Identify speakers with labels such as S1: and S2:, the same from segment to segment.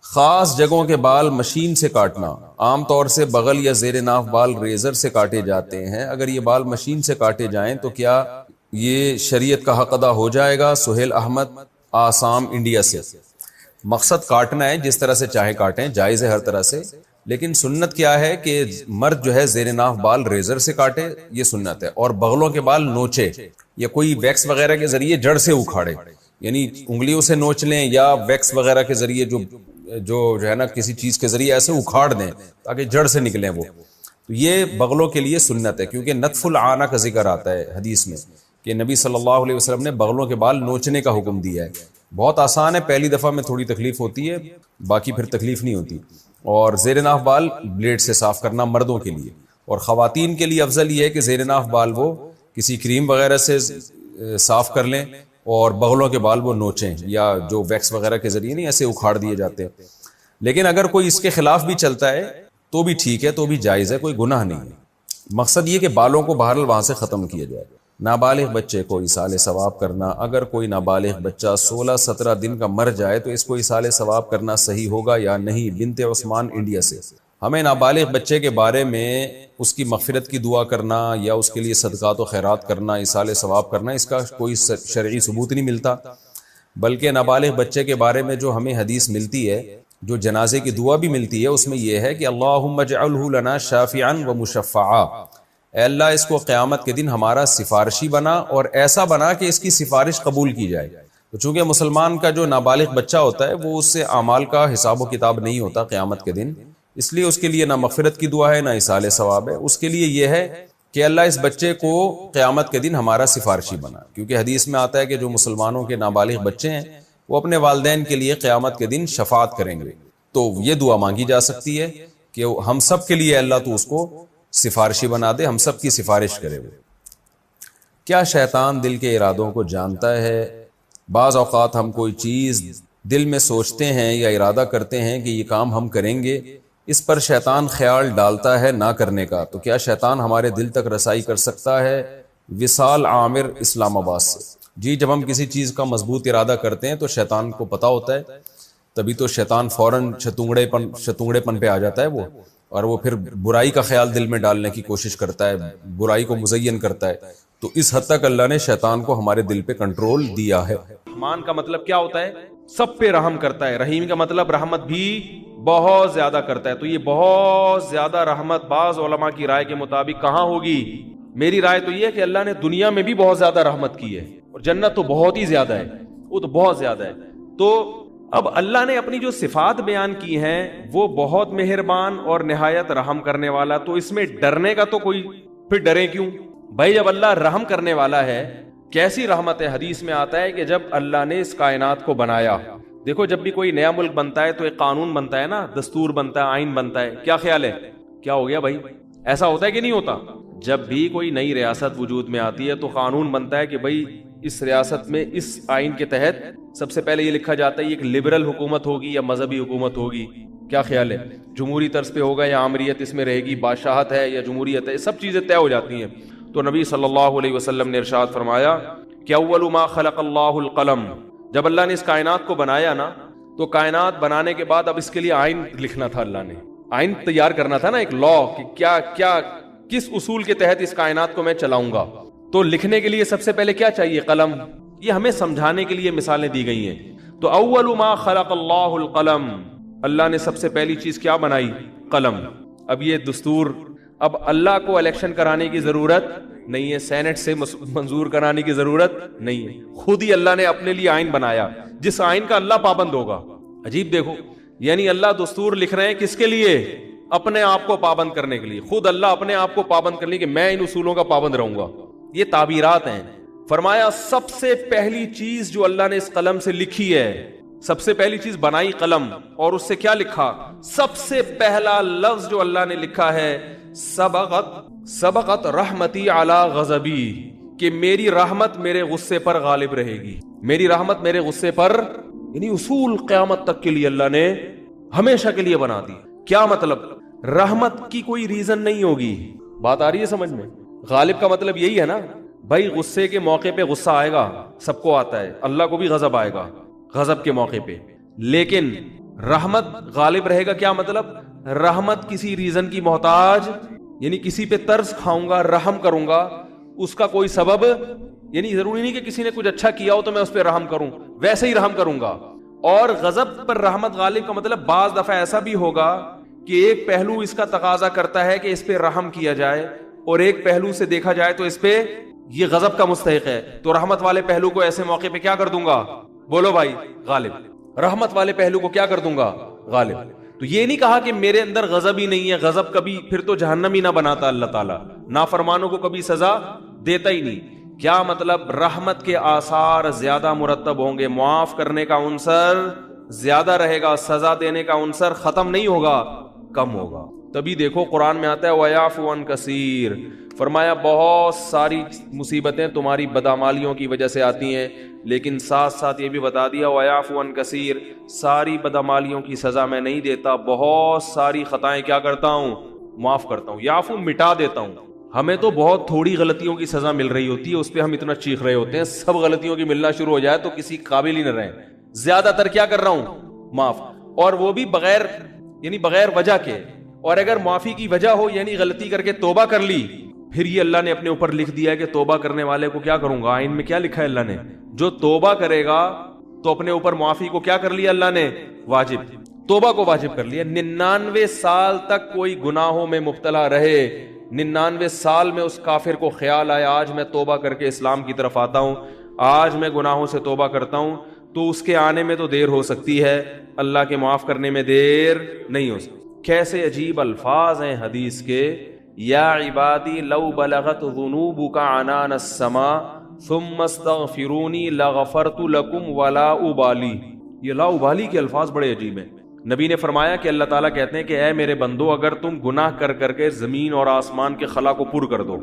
S1: خاص جگہوں کے بال مشین سے کاٹنا، عام طور سے بغل یا زیر ناف بال ریزر سے کاٹے جاتے ہیں، اگر یہ بال مشین سے کاٹے جائیں تو کیا یہ شریعت کا حق ادا ہو جائے گا؟ سہیل احمد، آسام، انڈیا سے۔ مقصد کاٹنا ہے، جس طرح سے چاہے کاٹیں، جائز ہے ہر طرح سے، لیکن سنت کیا ہے کہ مرد جو ہے زیر ناف بال ریزر سے کاٹے، یہ سنت ہے، اور بغلوں کے بال نوچے یا کوئی ویکس وغیرہ کے ذریعے جڑ سے اکھاڑے، یعنی انگلیوں سے نوچ لیں یا ویکس وغیرہ کے ذریعے جو ہے نا کسی چیز کے ذریعے ایسے اکھاڑ دیں تاکہ جڑ سے نکلیں وہ، تو یہ بغلوں کے لیے سنت ہے، کیونکہ نتف العانہ کا ذکر آتا ہے حدیث میں کہ نبی صلی اللہ علیہ وسلم نے بغلوں کے بال نوچنے کا حکم دیا ہے۔ بہت آسان ہے، پہلی دفعہ میں تھوڑی تکلیف ہوتی ہے، باقی پھر تکلیف نہیں ہوتی۔ اور زیر ناف بال بلیڈ سے صاف کرنا مردوں کے لیے، اور خواتین کے لیے افضل یہ ہے کہ زیر ناف بال وہ کسی کریم وغیرہ سے صاف کر لیں اور بغلوں کے بال وہ نوچیں، یا جو ویکس وغیرہ کے ذریعے نہیں ایسے اکھاڑ دیے جاتے ہیں۔ لیکن اگر کوئی اس کے خلاف بھی چلتا ہے تو بھی ٹھیک ہے، تو بھی جائز ہے، کوئی گناہ نہیں ہے۔ مقصد یہ کہ بالوں کو بہرحال وہاں سے ختم کیا جائے۔ نابالغ بچے کو ایصال ثواب کرنا، اگر کوئی نابالغ بچہ 16-17 دن کا مر جائے تو اس کو ایصال ثواب کرنا صحیح ہوگا یا نہیں؟ بنت عثمان، انڈیا سے۔ ہمیں نابالغ بچے کے بارے میں اس کی مغفرت کی دعا کرنا یا اس کے لیے صدقات و خیرات کرنا، ایصال ثواب کرنا، اس کا کوئی شرعی ثبوت نہیں ملتا، بلکہ نابالغ بچے کے بارے میں جو ہمیں حدیث ملتی ہے، جو جنازے کی دعا بھی ملتی ہے، اس میں یہ ہے کہ اللہم اجعلہ لنا شافعا و مشفعا، اے اللہ اس کو قیامت کے دن ہمارا سفارشی بنا، اور ایسا بنا کہ اس کی سفارش قبول کی جائے۔ تو چونکہ مسلمان کا جو نابالغ بچہ ہوتا ہے وہ اس سے اعمال کا حساب و کتاب نہیں ہوتا قیامت کے دن، اس لیے اس کے لیے نہ مغفرت کی دعا ہے نہ ایصال ثواب ہے، اس کے لیے یہ ہے کہ اللہ اس بچے کو قیامت کے دن ہمارا سفارشی بنا، کیونکہ حدیث میں آتا ہے کہ جو مسلمانوں کے نابالغ بچے ہیں وہ اپنے والدین کے لیے قیامت کے دن شفاعت کریں گے، تو یہ دعا مانگی جا سکتی ہے کہ ہم سب کے لیے اللہ تو اس کو سفارشی بنا دے، ہم سب کی سفارش کرے وہ۔ کیا شیطان دل کے ارادوں کو جانتا ہے؟ بعض اوقات ہم کوئی چیز دل میں سوچتے ہیں یا ارادہ کرتے ہیں کہ یہ کام ہم کریں گے، اس پر شیطان خیال ڈالتا ہے نہ کرنے کا، تو کیا شیطان ہمارے دل تک رسائی کر سکتا ہے؟ وصال عامر، اسلام آباد سے۔ جی، جب ہم کسی چیز کا مضبوط ارادہ کرتے ہیں تو شیطان کو پتہ ہوتا ہے، تبھی تو شیطان فوراً شتونگڑے پن پہ آ جاتا ہے وہ، اور وہ پھر برائی کا خیال دل میں ڈالنے کی کوشش کرتا ہے، برائی کو مزین کرتا ہے، تو اس حد تک اللہ نے شیطان کو ہمارے دل پہ کنٹرول دیا ہے۔
S2: رحمان کا مطلب کیا ہوتا ہے؟ سب پہ رحم کرتا ہے۔ رحیم کا مطلب رحمت بھی بہت زیادہ کرتا ہے، تو یہ بہت زیادہ رحمت بعض علماء کی رائے کے مطابق کہاں ہوگی؟ میری رائے تو یہ ہے کہ اللہ نے دنیا میں بھی بہت زیادہ رحمت کی ہے، اور جنت تو بہت ہی زیادہ ہے، وہ تو بہت زیادہ ہے۔ تو اب اللہ نے اپنی جو صفات بیان کی ہیں وہ بہت مہربان اور نہایت رحم کرنے والا، تو اس میں ڈرنے کا تو کوئی، پھر ڈرے کیوں بھائی؟ جب اللہ رحم کرنے والا ہے، کیسی رحمت ہے؟ حدیث میں آتا ہے کہ جب اللہ نے اس کائنات کو بنایا، دیکھو جب بھی کوئی نیا ملک بنتا ہے تو ایک قانون بنتا ہے نا، دستور بنتا ہے، آئین بنتا ہے، کیا خیال ہے؟ کیا ہو گیا بھائی؟ ایسا ہوتا ہے کہ نہیں ہوتا؟ جب بھی کوئی نئی ریاست وجود میں آتی ہے تو قانون بنتا ہے کہ بھائی اس ریاست میں اس آئین کے تحت سب سے پہلے یہ لکھا جاتا ہے یہ ایک لبرل حکومت ہوگی یا مذہبی حکومت ہوگی، کیا خیال ہے؟ جمہوری طرز پہ ہوگا یا آمریت اس میں رہے گی، بادشاہت ہے یا جمہوریت ہے، سب چیزیں طے ہو جاتی ہیں۔ تو نبی صلی اللہ علیہ وسلم نے ارشاد فرمایا کہ اول ما خلق اللہ القلم، جب اللہ نے اس کائنات کو بنایا نا، تو کائنات بنانے کے بعد اب اس کے لیے آئین لکھنا تھا، اللہ نے آئین تیار کرنا تھا نا، ایک لا، کہ کیا کس اصول کے تحت اس کائنات کو میں چلاؤں گا۔ تو لکھنے کے لیے سب سے پہلے کیا چاہیے؟ قلم۔ یہ ہمیں سمجھانے کے لیے مثالیں دی گئی ہیں۔ تو اول ما خلق اللہ القلم، اللہ نے سب سے پہلی چیز کیا بنائی؟ قلم۔ اب یہ دستور، اب اللہ کو الیکشن کرانے کی ضرورت نہیں ہے، سینٹ سے منظور کرانے کی ضرورت نہیں ہے، خود ہی اللہ نے اپنے لیے آئین بنایا جس آئین کا اللہ پابند ہوگا۔ عجیب دیکھو، یعنی اللہ دستور لکھ رہے ہیں کس کے لیے؟ اپنے آپ کو پابند کرنے کے لیے، خود اللہ اپنے آپ کو پابند کرنے کے لیے کہ میں ان اصولوں کا پابند رہوں گا۔ یہ تعبیرات ہیں۔ فرمایا سب سے پہلی چیز جو اللہ نے اس قلم سے لکھی ہے، سب سے پہلی چیز بنائی قلم، اور اس سے کیا لکھا؟ سب سے پہلا لفظ جو اللہ نے لکھا ہے سبقت رحمتی علی غضبی، کہ میری رحمت میرے غصے پر غالب رہے گی، میری رحمت میرے غصے پر، یعنی اصول قیامت تک کے لیے اللہ نے ہمیشہ کے لیے بنا دی۔ کیا مطلب؟ رحمت کی کوئی ریزن نہیں ہوگی۔ بات آ رہی ہے سمجھ میں؟ غالب کا مطلب یہی ہے نا بھائی، غصے کے موقع پہ غصہ آئے گا، سب کو آتا ہے، اللہ کو بھی غضب آئے گا غضب کے موقع پہ، لیکن رحمت غالب رہے گا کیا مطلب؟ رحمت کسی ریزن کی محتاج، یعنی کسی پہ ترس کھاؤں گا، رحم کروں گا، اس کا کوئی سبب، یعنی ضروری نہیں کہ کسی نے کچھ اچھا کیا ہو تو میں اس پہ رحم کروں، ویسے ہی رحم کروں گا. اور غضب پر رحمت غالب کا مطلب بعض دفعہ ایسا بھی ہوگا کہ ایک پہلو اس کا تقاضا کرتا ہے کہ اس پہ رحم کیا جائے، اور ایک پہلو سے دیکھا جائے تو اس پہ یہ غضب کا مستحق ہے، تو رحمت والے پہلو کو ایسے موقع پہ کیا کر دوں گا؟ بولو بھائی، غالب. رحمت والے پہلو کو کیا کر دوں گا؟ غالب. تو یہ نہیں کہا کہ میرے اندر غضب ہی نہیں ہے، غضب کبھی پھر تو جہنم ہی نہ بناتا اللہ تعالیٰ، نافرمانوں کو کبھی سزا دیتا ہی نہیں. کیا مطلب؟ رحمت کے آثار زیادہ مرتب ہوں گے، معاف کرنے کا عنصر زیادہ رہے گا، سزا دینے کا عنصر ختم نہیں ہوگا، کم ہوگا. تبھی دیکھو قرآن میں آتا ہے وَيَعْفُو عَنْ كَثِيرٍ، فرمایا بہت ساری مصیبتیں تمہاری بدعمالیوں کی وجہ سے آتی ہیں، لیکن ساتھ ساتھ یہ بھی بتا دیا وَيَعْفُو عَنْ كَثِيرٍ، ساری بدعمالیوں کی سزا میں نہیں دیتا، بہت ساری خطائیں کیا کرتا ہوں؟ معاف کرتا ہوں. یعفو مٹا دیتا ہوں. ہمیں تو بہت تھوڑی غلطیوں کی سزا مل رہی ہوتی ہے، اس پہ ہم اتنا چیخ رہے ہوتے ہیں، سب غلطیوں کی ملنا شروع ہو جائے تو کسی قابل ہی نہ رہے. زیادہ تر کیا کر رہا ہوں؟ معاف، اور وہ بھی بغیر، یعنی بغیر وجہ کے. اور اگر معافی کی وجہ ہو، یعنی غلطی کر کے توبہ کر لی، پھر یہ اللہ نے اپنے اوپر لکھ دیا ہے کہ توبہ کرنے والے کو کیا کروں گا. آئین میں کیا لکھا ہے اللہ نے؟ جو توبہ کرے گا تو اپنے اوپر معافی کو کیا کر لیا اللہ نے؟ واجب. توبہ کو واجب کر لیا. 99 سال تک کوئی گناہوں میں مبتلا رہے، 99 سال میں اس کافر کو خیال آیا آج میں توبہ کر کے اسلام کی طرف آتا ہوں، آج میں گناہوں سے توبہ کرتا ہوں، تو اس کے آنے میں تو دیر ہو سکتی ہے، اللہ کے معاف کرنے میں دیر نہیں ہو سکتی. کیسے عجیب الفاظ ہیں حدیث کے، یا عبادی لو بلغت ذنوبک عنان السماء ثم استغفرونی لغفرت لکم ولا ابالی. یہ لا ابالی کے الفاظ بڑے عجیب ہیں. نبی نے فرمایا کہ اللہ تعالیٰ کہتے ہیں کہ اے میرے بندو، اگر تم گناہ کر کر کے زمین اور آسمان کے خلا کو پر کر دو،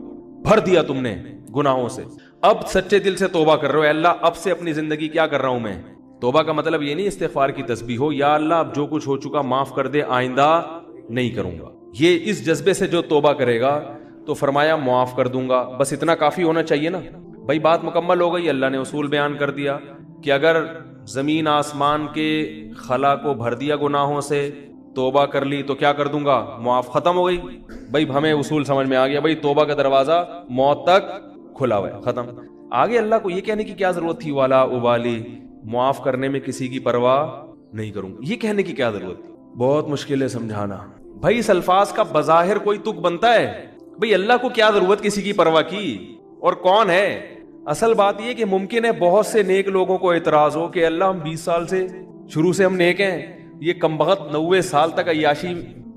S2: بھر دیا تم نے گناہوں سے، اب سچے دل سے توبہ کر رہے ہو، اے اللہ اب سے اپنی زندگی کیا کر رہا ہوں میں؟ توبہ کا مطلب یہ نہیں استغفار کی تسبیح ہو، یا اللہ اب جو کچھ ہو چکا معاف کر دے، آئندہ نہیں کروں گا. یہ اس جذبے سے جو توبہ کرے گا تو فرمایا معاف کر دوں گا. بس اتنا کافی ہونا چاہیے نا بھائی. بات مکمل ہو گئی. اللہ نے اصول بیان کر دیا کہ اگر زمین آسمان کے خلا کو بھر دیا گناہوں سے، توبہ کر لی تو کیا کر دوں گا؟ معاف. ختم ہو گئی بھائی. ہمیں اصول سمجھ میں آ گیا بھائی. توبہ کا دروازہ موت تک کھلا ہوا ہے، ختم. آگے اللہ کو یہ کہنے کی کیا ضرورت تھی والا ابالی، معاف کرنے میں کسی کی پرواہ نہیں کروں گا؟ یہ کہنے کی کیا ضرورت تھی؟ بہت مشکل ہے سمجھانا بھائی. اس الفاظ کا بظاہر کوئی تک بنتا ہے بھئی اللہ کو کیا ضرورت کسی کی پرواہ کی، اور کون ہے؟ اصل بات یہ کہ ممکن ہے بہت سے نیک لوگوں کو اعتراض ہو کہ اللہ ہم 20 سال سے شروع سے ہم نیک ہیں، یہ کمبخت 90 سال تک عیاشی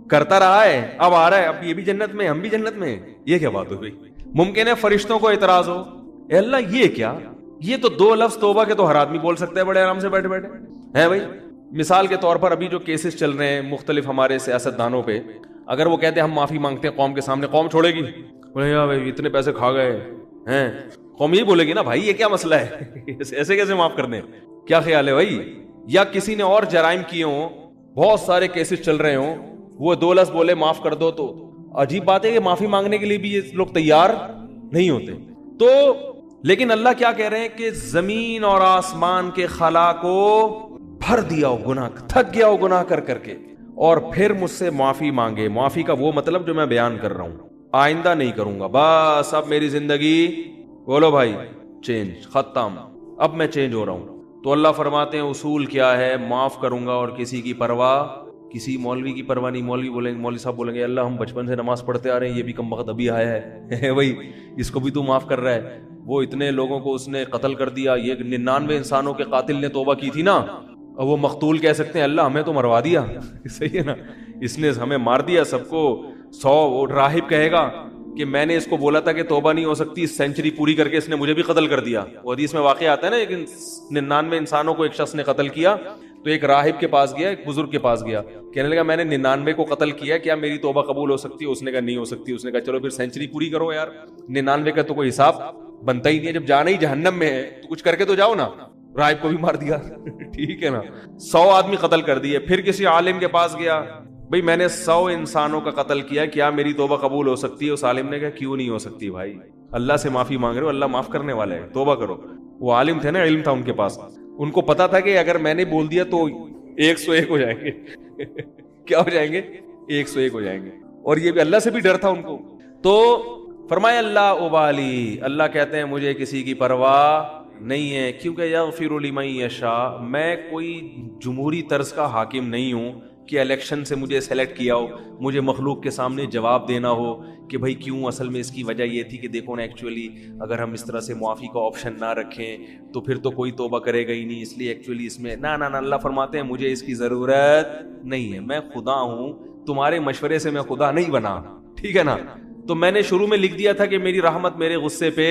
S2: کرتا رہا ہے، اب آ رہا ہے، اب یہ بھی جنت میں ہم بھی جنت میں، یہ کیا بات ہو گئی؟ ممکن ہے فرشتوں کو اعتراض ہو، اے اللہ یہ کیا؟ یہ تو 2 لفظ توبہ کے تو ہر آدمی بول سکتا ہے بڑے آرام سے بیٹھے بیٹھے ہے بھائی. مثال کے طور پر ابھی جو کیسز چل رہے ہیں مختلف ہمارے سیاستدانوں پہ، اگر وہ کہتے ہیں ہم معافی مانگتے ہیں قوم کے سامنے، قوم چھوڑے گی؟ بولے یار بھائی اتنے پیسے کھا گئے ہیں، قوم یہ بولے گی نا بھائی یہ کیا مسئلہ ہے ایسے کیسے معاف کر دیں؟ کیا خیال ہے بھائی؟ یا کسی نے اور جرائم کیے ہوں، بہت سارے کیسز چل رہے ہوں، وہ 2 لفظ بولے معاف کر دو، تو عجیب بات ہے کہ معافی مانگنے کے لیے بھی یہ لوگ تیار نہیں ہوتے. تو لیکن اللہ کیا کہہ رہے ہیں کہ زمین اور آسمان کے خلا کو بھر دیا ہو گناہ، تھک گیا ہو گناہ کر کر کے، اور پھر مجھ سے معافی مانگے. معافی کا وہ مطلب جو میں بیان کر رہا ہوں، آئندہ نہیں کروں گا، بس اب میری زندگی بولو بھائی چینج، ختم، اب میں چینج ہو رہا ہوں. تو اللہ فرماتے ہیں اصول کیا ہے؟ معاف کروں گا اور کسی کی پرواہ، کسی مولوی کی پرواہ نہیں. مولوی بولیں گے، مولوی صاحب بولیں گے اللہ ہم بچپن سے نماز پڑھتے آ رہے ہیں، یہ بھی کم وقت ابھی آیا ہے بھائی اس کو بھی تو معاف کر رہا ہے. وہ اتنے لوگوں کو اس نے قتل کر دیا، یہ 99 انسانوں کے قاتل نے توبہ کی تھی نا، اور وہ مقتول کہہ سکتے ہیں اللہ ہمیں تو مروا دیا صحیح ہے نا، اس نے ہمیں مار دیا سب کو. 100 راہب کہے گا کہ میں نے اس کو بولا تھا کہ توبہ نہیں ہو سکتی، سینچری پوری کر کے اس نے مجھے بھی قتل کر دیا. وہ حدیث میں واقعہ آتا ہے نا، لیکن 99 انسانوں کو ایک شخص نے قتل کیا، تو ایک راہب کے پاس گیا، ایک بزرگ کے پاس گیا، کہنے لگا میں نے 99 کو قتل کیا، کیا میری توبہ قبول ہو سکتی ہے؟ اس نے کہا نہیں ہو سکتی. اس نے کہا چلو پھر سینچری پوری کرو یار، 99 کا تو کوئی حساب بنتا ہی نہیں ہے، جب جانا ہی جہنم میں ہے تو کچھ کر کے تو جاؤ نا. راہب کو بھی مار دیا ٹھیک ہے نا، 100 آدمی قتل کر دیے. پھر کسی عالم کے پاس گیا، بھئی میں نے 100 انسانوں کا قتل کیا، کیا میری توبہ قبول ہو سکتی ہے؟ اس عالم نے کہا کیوں نہیں ہو سکتی بھائی، اللہ سے معافی مانگ رہے ہو، اللہ معاف کرنے والا ہے، توبہ کرو. وہ عالم تھے نا، علم تھا ان کے پاس، ان کو پتا تھا کہ اگر میں نے بول دیا تو 101 ہو جائیں گے کیا ہو جائیں گے؟ 101 ہو جائیں گے. اور یہ بھی اللہ سے بھی ڈر تھا ان کو. تو فرمایا اللہ ابالی، اللہ کہتے ہیں مجھے کسی کی پرواہ نہیں ہے، کیونکہ یغفر لمن یشاء، میں کوئی جمہوری طرز کا حاکم نہیں ہوں کہ الیکشن سے مجھے سلیکٹ کیا ہو، مجھے مخلوق کے سامنے جواب دینا ہو کہ بھائی کیوں. اصل میں اس کی وجہ یہ تھی کہ دیکھو نا، ایکچولی اگر ہم اس طرح سے معافی کا آپشن نہ رکھیں تو پھر تو کوئی توبہ کرے گا ہی نہیں، اس لیے ایکچولی اس میں نہ اللہ فرماتے ہیں مجھے اس کی ضرورت نہیں ہے، میں خدا ہوں، تمہارے مشورے سے میں خدا نہیں بنا. ٹھیک ہے نا؟ تو میں نے شروع میں لکھ دیا تھا کہ میری رحمت میرے غصے پہ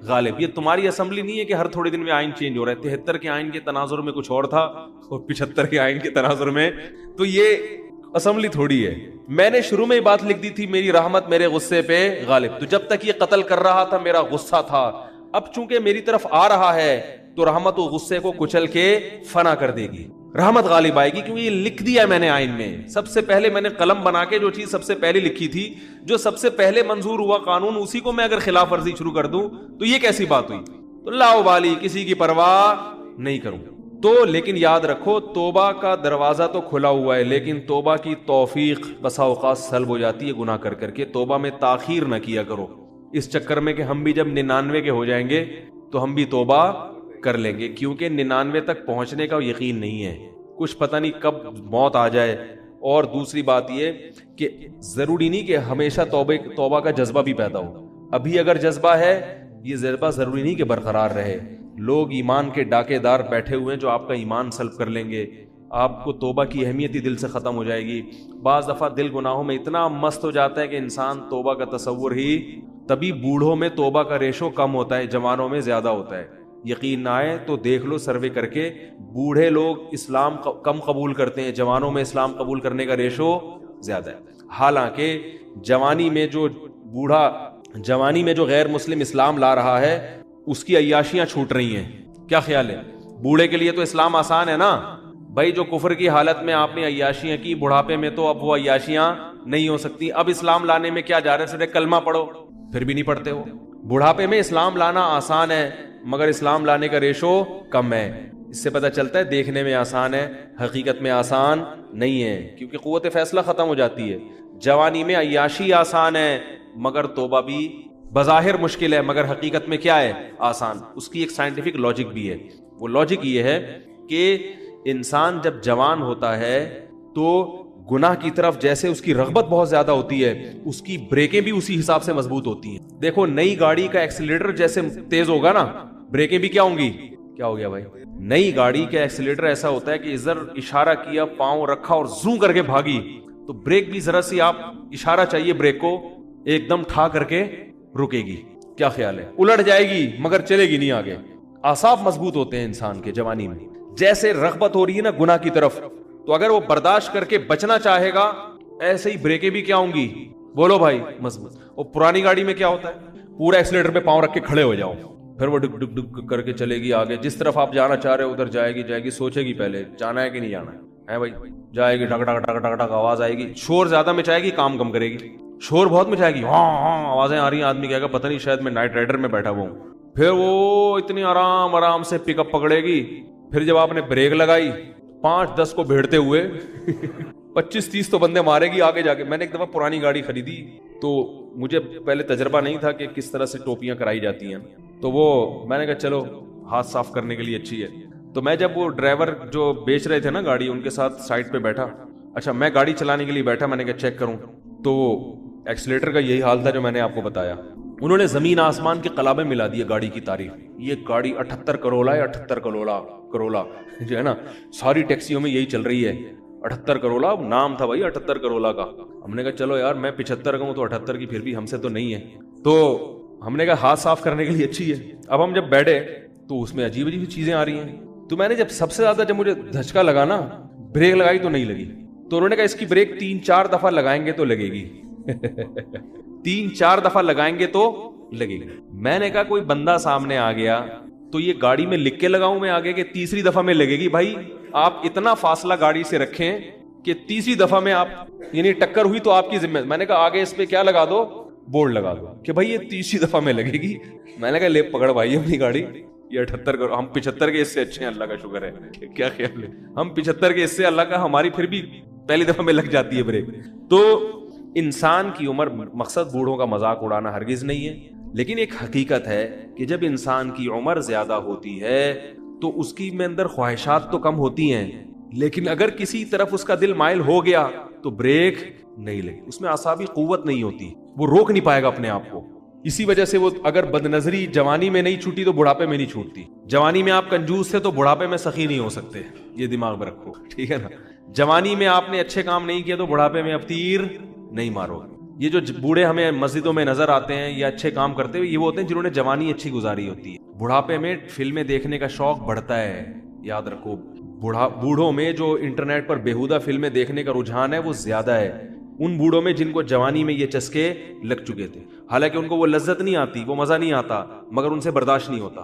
S2: غالب. یہ تمہاری اسمبلی نہیں ہے کہ ہر تھوڑے دن میں آئین چینج ہو رہا ہے. 73 کے آئین کے تناظر میں کچھ اور تھا اور 75 کے آئین کے تناظر میں، تو یہ اسمبلی تھوڑی ہے. میں نے شروع میں یہ بات لکھ دی تھی میری رحمت میرے غصے پہ غالب. تو جب تک یہ قتل کر رہا تھا میرا غصہ تھا، اب چونکہ میری طرف آ رہا ہے تو رحمت و غصے کو کچل کے فنا کر دے گی، رحمت غالب آئے گی. کیونکہ یہ لکھ دیا میں نے آئین میں، سب سے پہلے میں نے قلم بنا کے جو چیز سب سے پہلے لکھی تھی، جو سب سے پہلے منظور ہوا قانون، اسی کو میں اگر خلاف ورزی شروع کر دوں تو یہ کیسی بات ہوئی؟ تو لا ابالی، کسی کی پرواہ نہیں کروں. تو لیکن یاد رکھو، توبہ کا دروازہ تو کھلا ہوا ہے، لیکن توبہ کی توفیق بسا اوقات سلب ہو جاتی ہے گناہ کر کر کے. توبہ میں تاخیر نہ کیا کرو اس چکر میں کہ ہم بھی جب 99 کے ہو جائیں گے تو ہم بھی توبہ کر لیں گے، کیونکہ 99 تک پہنچنے کا یقین نہیں ہے، کچھ پتہ نہیں کب موت آ جائے. اور دوسری بات یہ کہ ضروری نہیں کہ ہمیشہ توبہ کا جذبہ بھی پیدا ہو. ابھی اگر جذبہ ہے، یہ جذبہ ضروری نہیں کہ برقرار رہے. لوگ ایمان کے ڈاکے دار بیٹھے ہوئے ہیں جو آپ کا ایمان سلب کر لیں گے، آپ کو توبہ کی اہمیت ہی دل سے ختم ہو جائے گی. بعض دفعہ دل گناہوں میں اتنا مست ہو جاتا ہے کہ انسان توبہ کا تصور ہی، تبھی بوڑھوں میں توبہ کا ریشو کم ہوتا ہے، جوانوں میں زیادہ ہوتا ہے. یقین نہ آئے تو دیکھ لو سروے کر کے، بوڑھے لوگ اسلام کم قبول کرتے ہیں، جوانوں میں اسلام قبول کرنے کا ریشو زیادہ ہے. حالانکہ جوانی میں جو غیر مسلم اسلام لا رہا ہے اس کی عیاشیاں چھوٹ رہی ہیں. کیا خیال ہے؟ بوڑھے کے لیے تو اسلام آسان ہے نا بھائی. جو کفر کی حالت میں آپ نے عیاشیاں کی، بڑھاپے میں تو اب وہ عیاشیاں نہیں ہو سکتی. اب اسلام لانے میں کیا جا رہے ہیں؟ صرف کلمہ پڑھو، پھر بھی نہیں پڑھتے ہو. بڑھاپے میں اسلام لانا آسان ہے مگر اسلام لانے کا ریشو کم ہے. اس سے پتہ چلتا ہے دیکھنے میں آسان ہے، حقیقت میں آسان نہیں ہے، کیونکہ قوت فیصلہ ختم ہو جاتی ہے. جوانی میں عیاشی آسان ہے مگر توبہ بھی بظاہر مشکل ہے، مگر حقیقت میں کیا ہے؟ آسان. اس کی ایک سائنٹیفک لاجک بھی ہے. وہ لاجک یہ ہے کہ انسان جب جوان ہوتا ہے تو گناہ کی طرف جیسے اس کی رغبت بہت زیادہ ہوتی ہے، اس کی بریکیں بھی اسی حساب سے مضبوط ہوتی ہیں. دیکھو نئی گاڑی کا ایکسیلیٹر جیسے تیز ہوگا نا، بریکیں بھی کیا ہوں گی؟ کیا ہو گیا بھائی؟ نئی گاڑی کا ایکسیلیٹر ایسا ہوتا ہے کہ ادھر اشارہ کیا، پاؤں رکھا اور زوں کر کے بھاگی، تو بریک بھی ذرا سی آپ اشارہ چاہیے بریک کو، ایک دم ٹھا کر کے رکے گی. کیا خیال ہے؟ الٹ جائے گی مگر چلے گی نہیں آگے. اعصاب مضبوط ہوتے ہیں انسان کے جوانی میں. جیسے رغبت ہو رہی ہے نا گناہ کی طرف، تو اگر وہ برداشت کر کے بچنا چاہے گا، ایسے ہی بریکیں بھی کیا ہوں گی؟ بولو بھائی، مضبوط. اور پرانی گاڑی میں کیا ہوتا ہے؟ پورا ایکسیلیٹر پہ پاؤں رکھ کے کھڑے ہو جاؤ، پھر وہ ڈگ ڈگ ڈگ کر کے چلے گی آگے. جس طرف آپ جانا چاہ رہے ہو ادھر جائے گی، سوچے گی پہلے جانا ہے کہ نہیں جانا ہے بھائی. جائے گی، ڈگ ڈگ ڈگ ڈگ ڈگ آواز آئے گی. شور زیادہ مچائے گی، کام کم کرے گی. شور بہت مچائے گی، ہاں ہاں آوازیں آ رہی ہیں، آدمی کہے گا پتہ نہیں شاید میں نائٹ رائڈر میں بیٹھا ہوا ہوں. پھر وہ اتنی آرام سے پک اپ پکڑے گی. پھر جب آپ نے بریک لگائی، 5-10 کو بھیڑتے ہوئے 25-30 تو بندے مارے گی آگے جا کے. میں نے ایک دفعہ پرانی گاڑی خریدی تو مجھے پہلے تجربہ نہیں تھا کہ کس طرح سے ٹوپیاں کرائی جاتی ہیں، تو وہ میں نے کہا چلو ہاتھ صاف کرنے کے لیے اچھی ہے. تو میں جب وہ ڈرائیور جو بیچ رہے تھے نا گاڑی، ان کے ساتھ سائڈ پہ بیٹھا. اچھا میں گاڑی چلانے کے لیے بیٹھا، میں نے کہا چیک کروں، تو ایکسیلیٹر کا یہی حال تھا جو میں نے آپ کو بتایا. انہوں نے زمین آسمان کے قلابے ملا دیے گاڑی کی تعریف. یہ گاڑی 78 کروڑا ہے، 78 کروڑا جو ہے نا، ساری ٹیکسیوں میں یہی چل رہی ہے. 78 کروڑا نام تھا بھائی 78 کروڑا کا. ہم نے کہا چلو یار میں 75 کا ہوں تو 78 کی پھر بھی ہم سے تو نہیں ہے. تو ہم نے کہا ہاتھ صاف کرنے کے لیے اچھی ہے. اب ہم جب بیٹھے تو اس میں عجیب عجیب چیزیں آ رہی ہیں. تو میں نے جب سب سے زیادہ جب مجھے دھچکا لگا نا، بریک لگائی تو نہیں لگی. تو انہوں نے کہا اس کی بریک 3-4 دفعہ لگائیں گے تو لگے گی. 3-4 دفعہ لگائیں گے تو لگے گی. میں نے کہا کوئی بندہ سامنے آ گیا تو یہ گاڑی میں لکھ کے لگاؤں میں آگے کہ تیسری دفعہ میں لگے گی؟ بھائی آپ اتنا فاصلہ گاڑی سے رکھیں کہ تیسری دفعہ میں آپ یعنی ٹکر ہوئی تو آپ کی ذمہ. میں نے کہا آگے اس پہ کیا لگا دو، بورڈ لگا دو کہ بھائی یہ تیسری دفعہ میں لگے گی. میں نے کہا لے پکڑ بھائی اپنی گاڑی. یہ 78 کروڑ, ہم 75 کے اس سے اچھے ہیں, اللہ کا شکر ہے. کیا خیال ہے, ہم 75 کے اس سے, اللہ کا, ہماری پھر بھی پہلی دفعہ میں لگ جاتی ہے بریک. تو انسان کی عمر, مقصد بوڑھوں کا مذاق اڑانا ہرگز نہیں ہے, لیکن ایک حقیقت ہے کہ جب انسان کی عمر زیادہ ہوتی ہے تو اس کی میں اندر خواہشات تو کم ہوتی ہیں, لیکن اگر کسی طرف اس کا دل مائل ہو گیا تو بریک نہیں لگی, اس میں اعصابی قوت نہیں ہوتی, وہ روک نہیں پائے گا اپنے آپ کو. اسی وجہ سے وہ اگر بد نظری جوانی میں نہیں چھوٹی تو بڑھاپے میں نہیں چھوٹتی. جوانی میں آپ کنجوس تھے تو بڑھاپے میں سخی نہیں ہو سکتے, یہ دماغ میں رکھو, ٹھیک ہے نا. جوانی میں آپ نے اچھے کام نہیں کیے تو بڑھاپے میں اب تیر نہیں مارو. یہ جو بوڑھے ہمیں مسجدوں میں نظر آتے ہیں یا اچھے کام کرتے ہوئے, یہ وہ ہوتے ہیں جنہوں نے جوانی اچھی گزاری ہوتی ہے. بڑھاپے میں فلمیں دیکھنے کا شوق بڑھتا ہے, یاد رکھو. بوڑھوں میں جو انٹرنیٹ پر بیہودہ فلمیں دیکھنے کا رجحان ہے وہ زیادہ ہے ان بوڑھوں میں جن کو جوانی میں یہ چسکے لگ چکے تھے. حالانکہ ان کو وہ لذت نہیں آتی, وہ مزہ نہیں آتا, مگر ان سے برداشت نہیں ہوتا.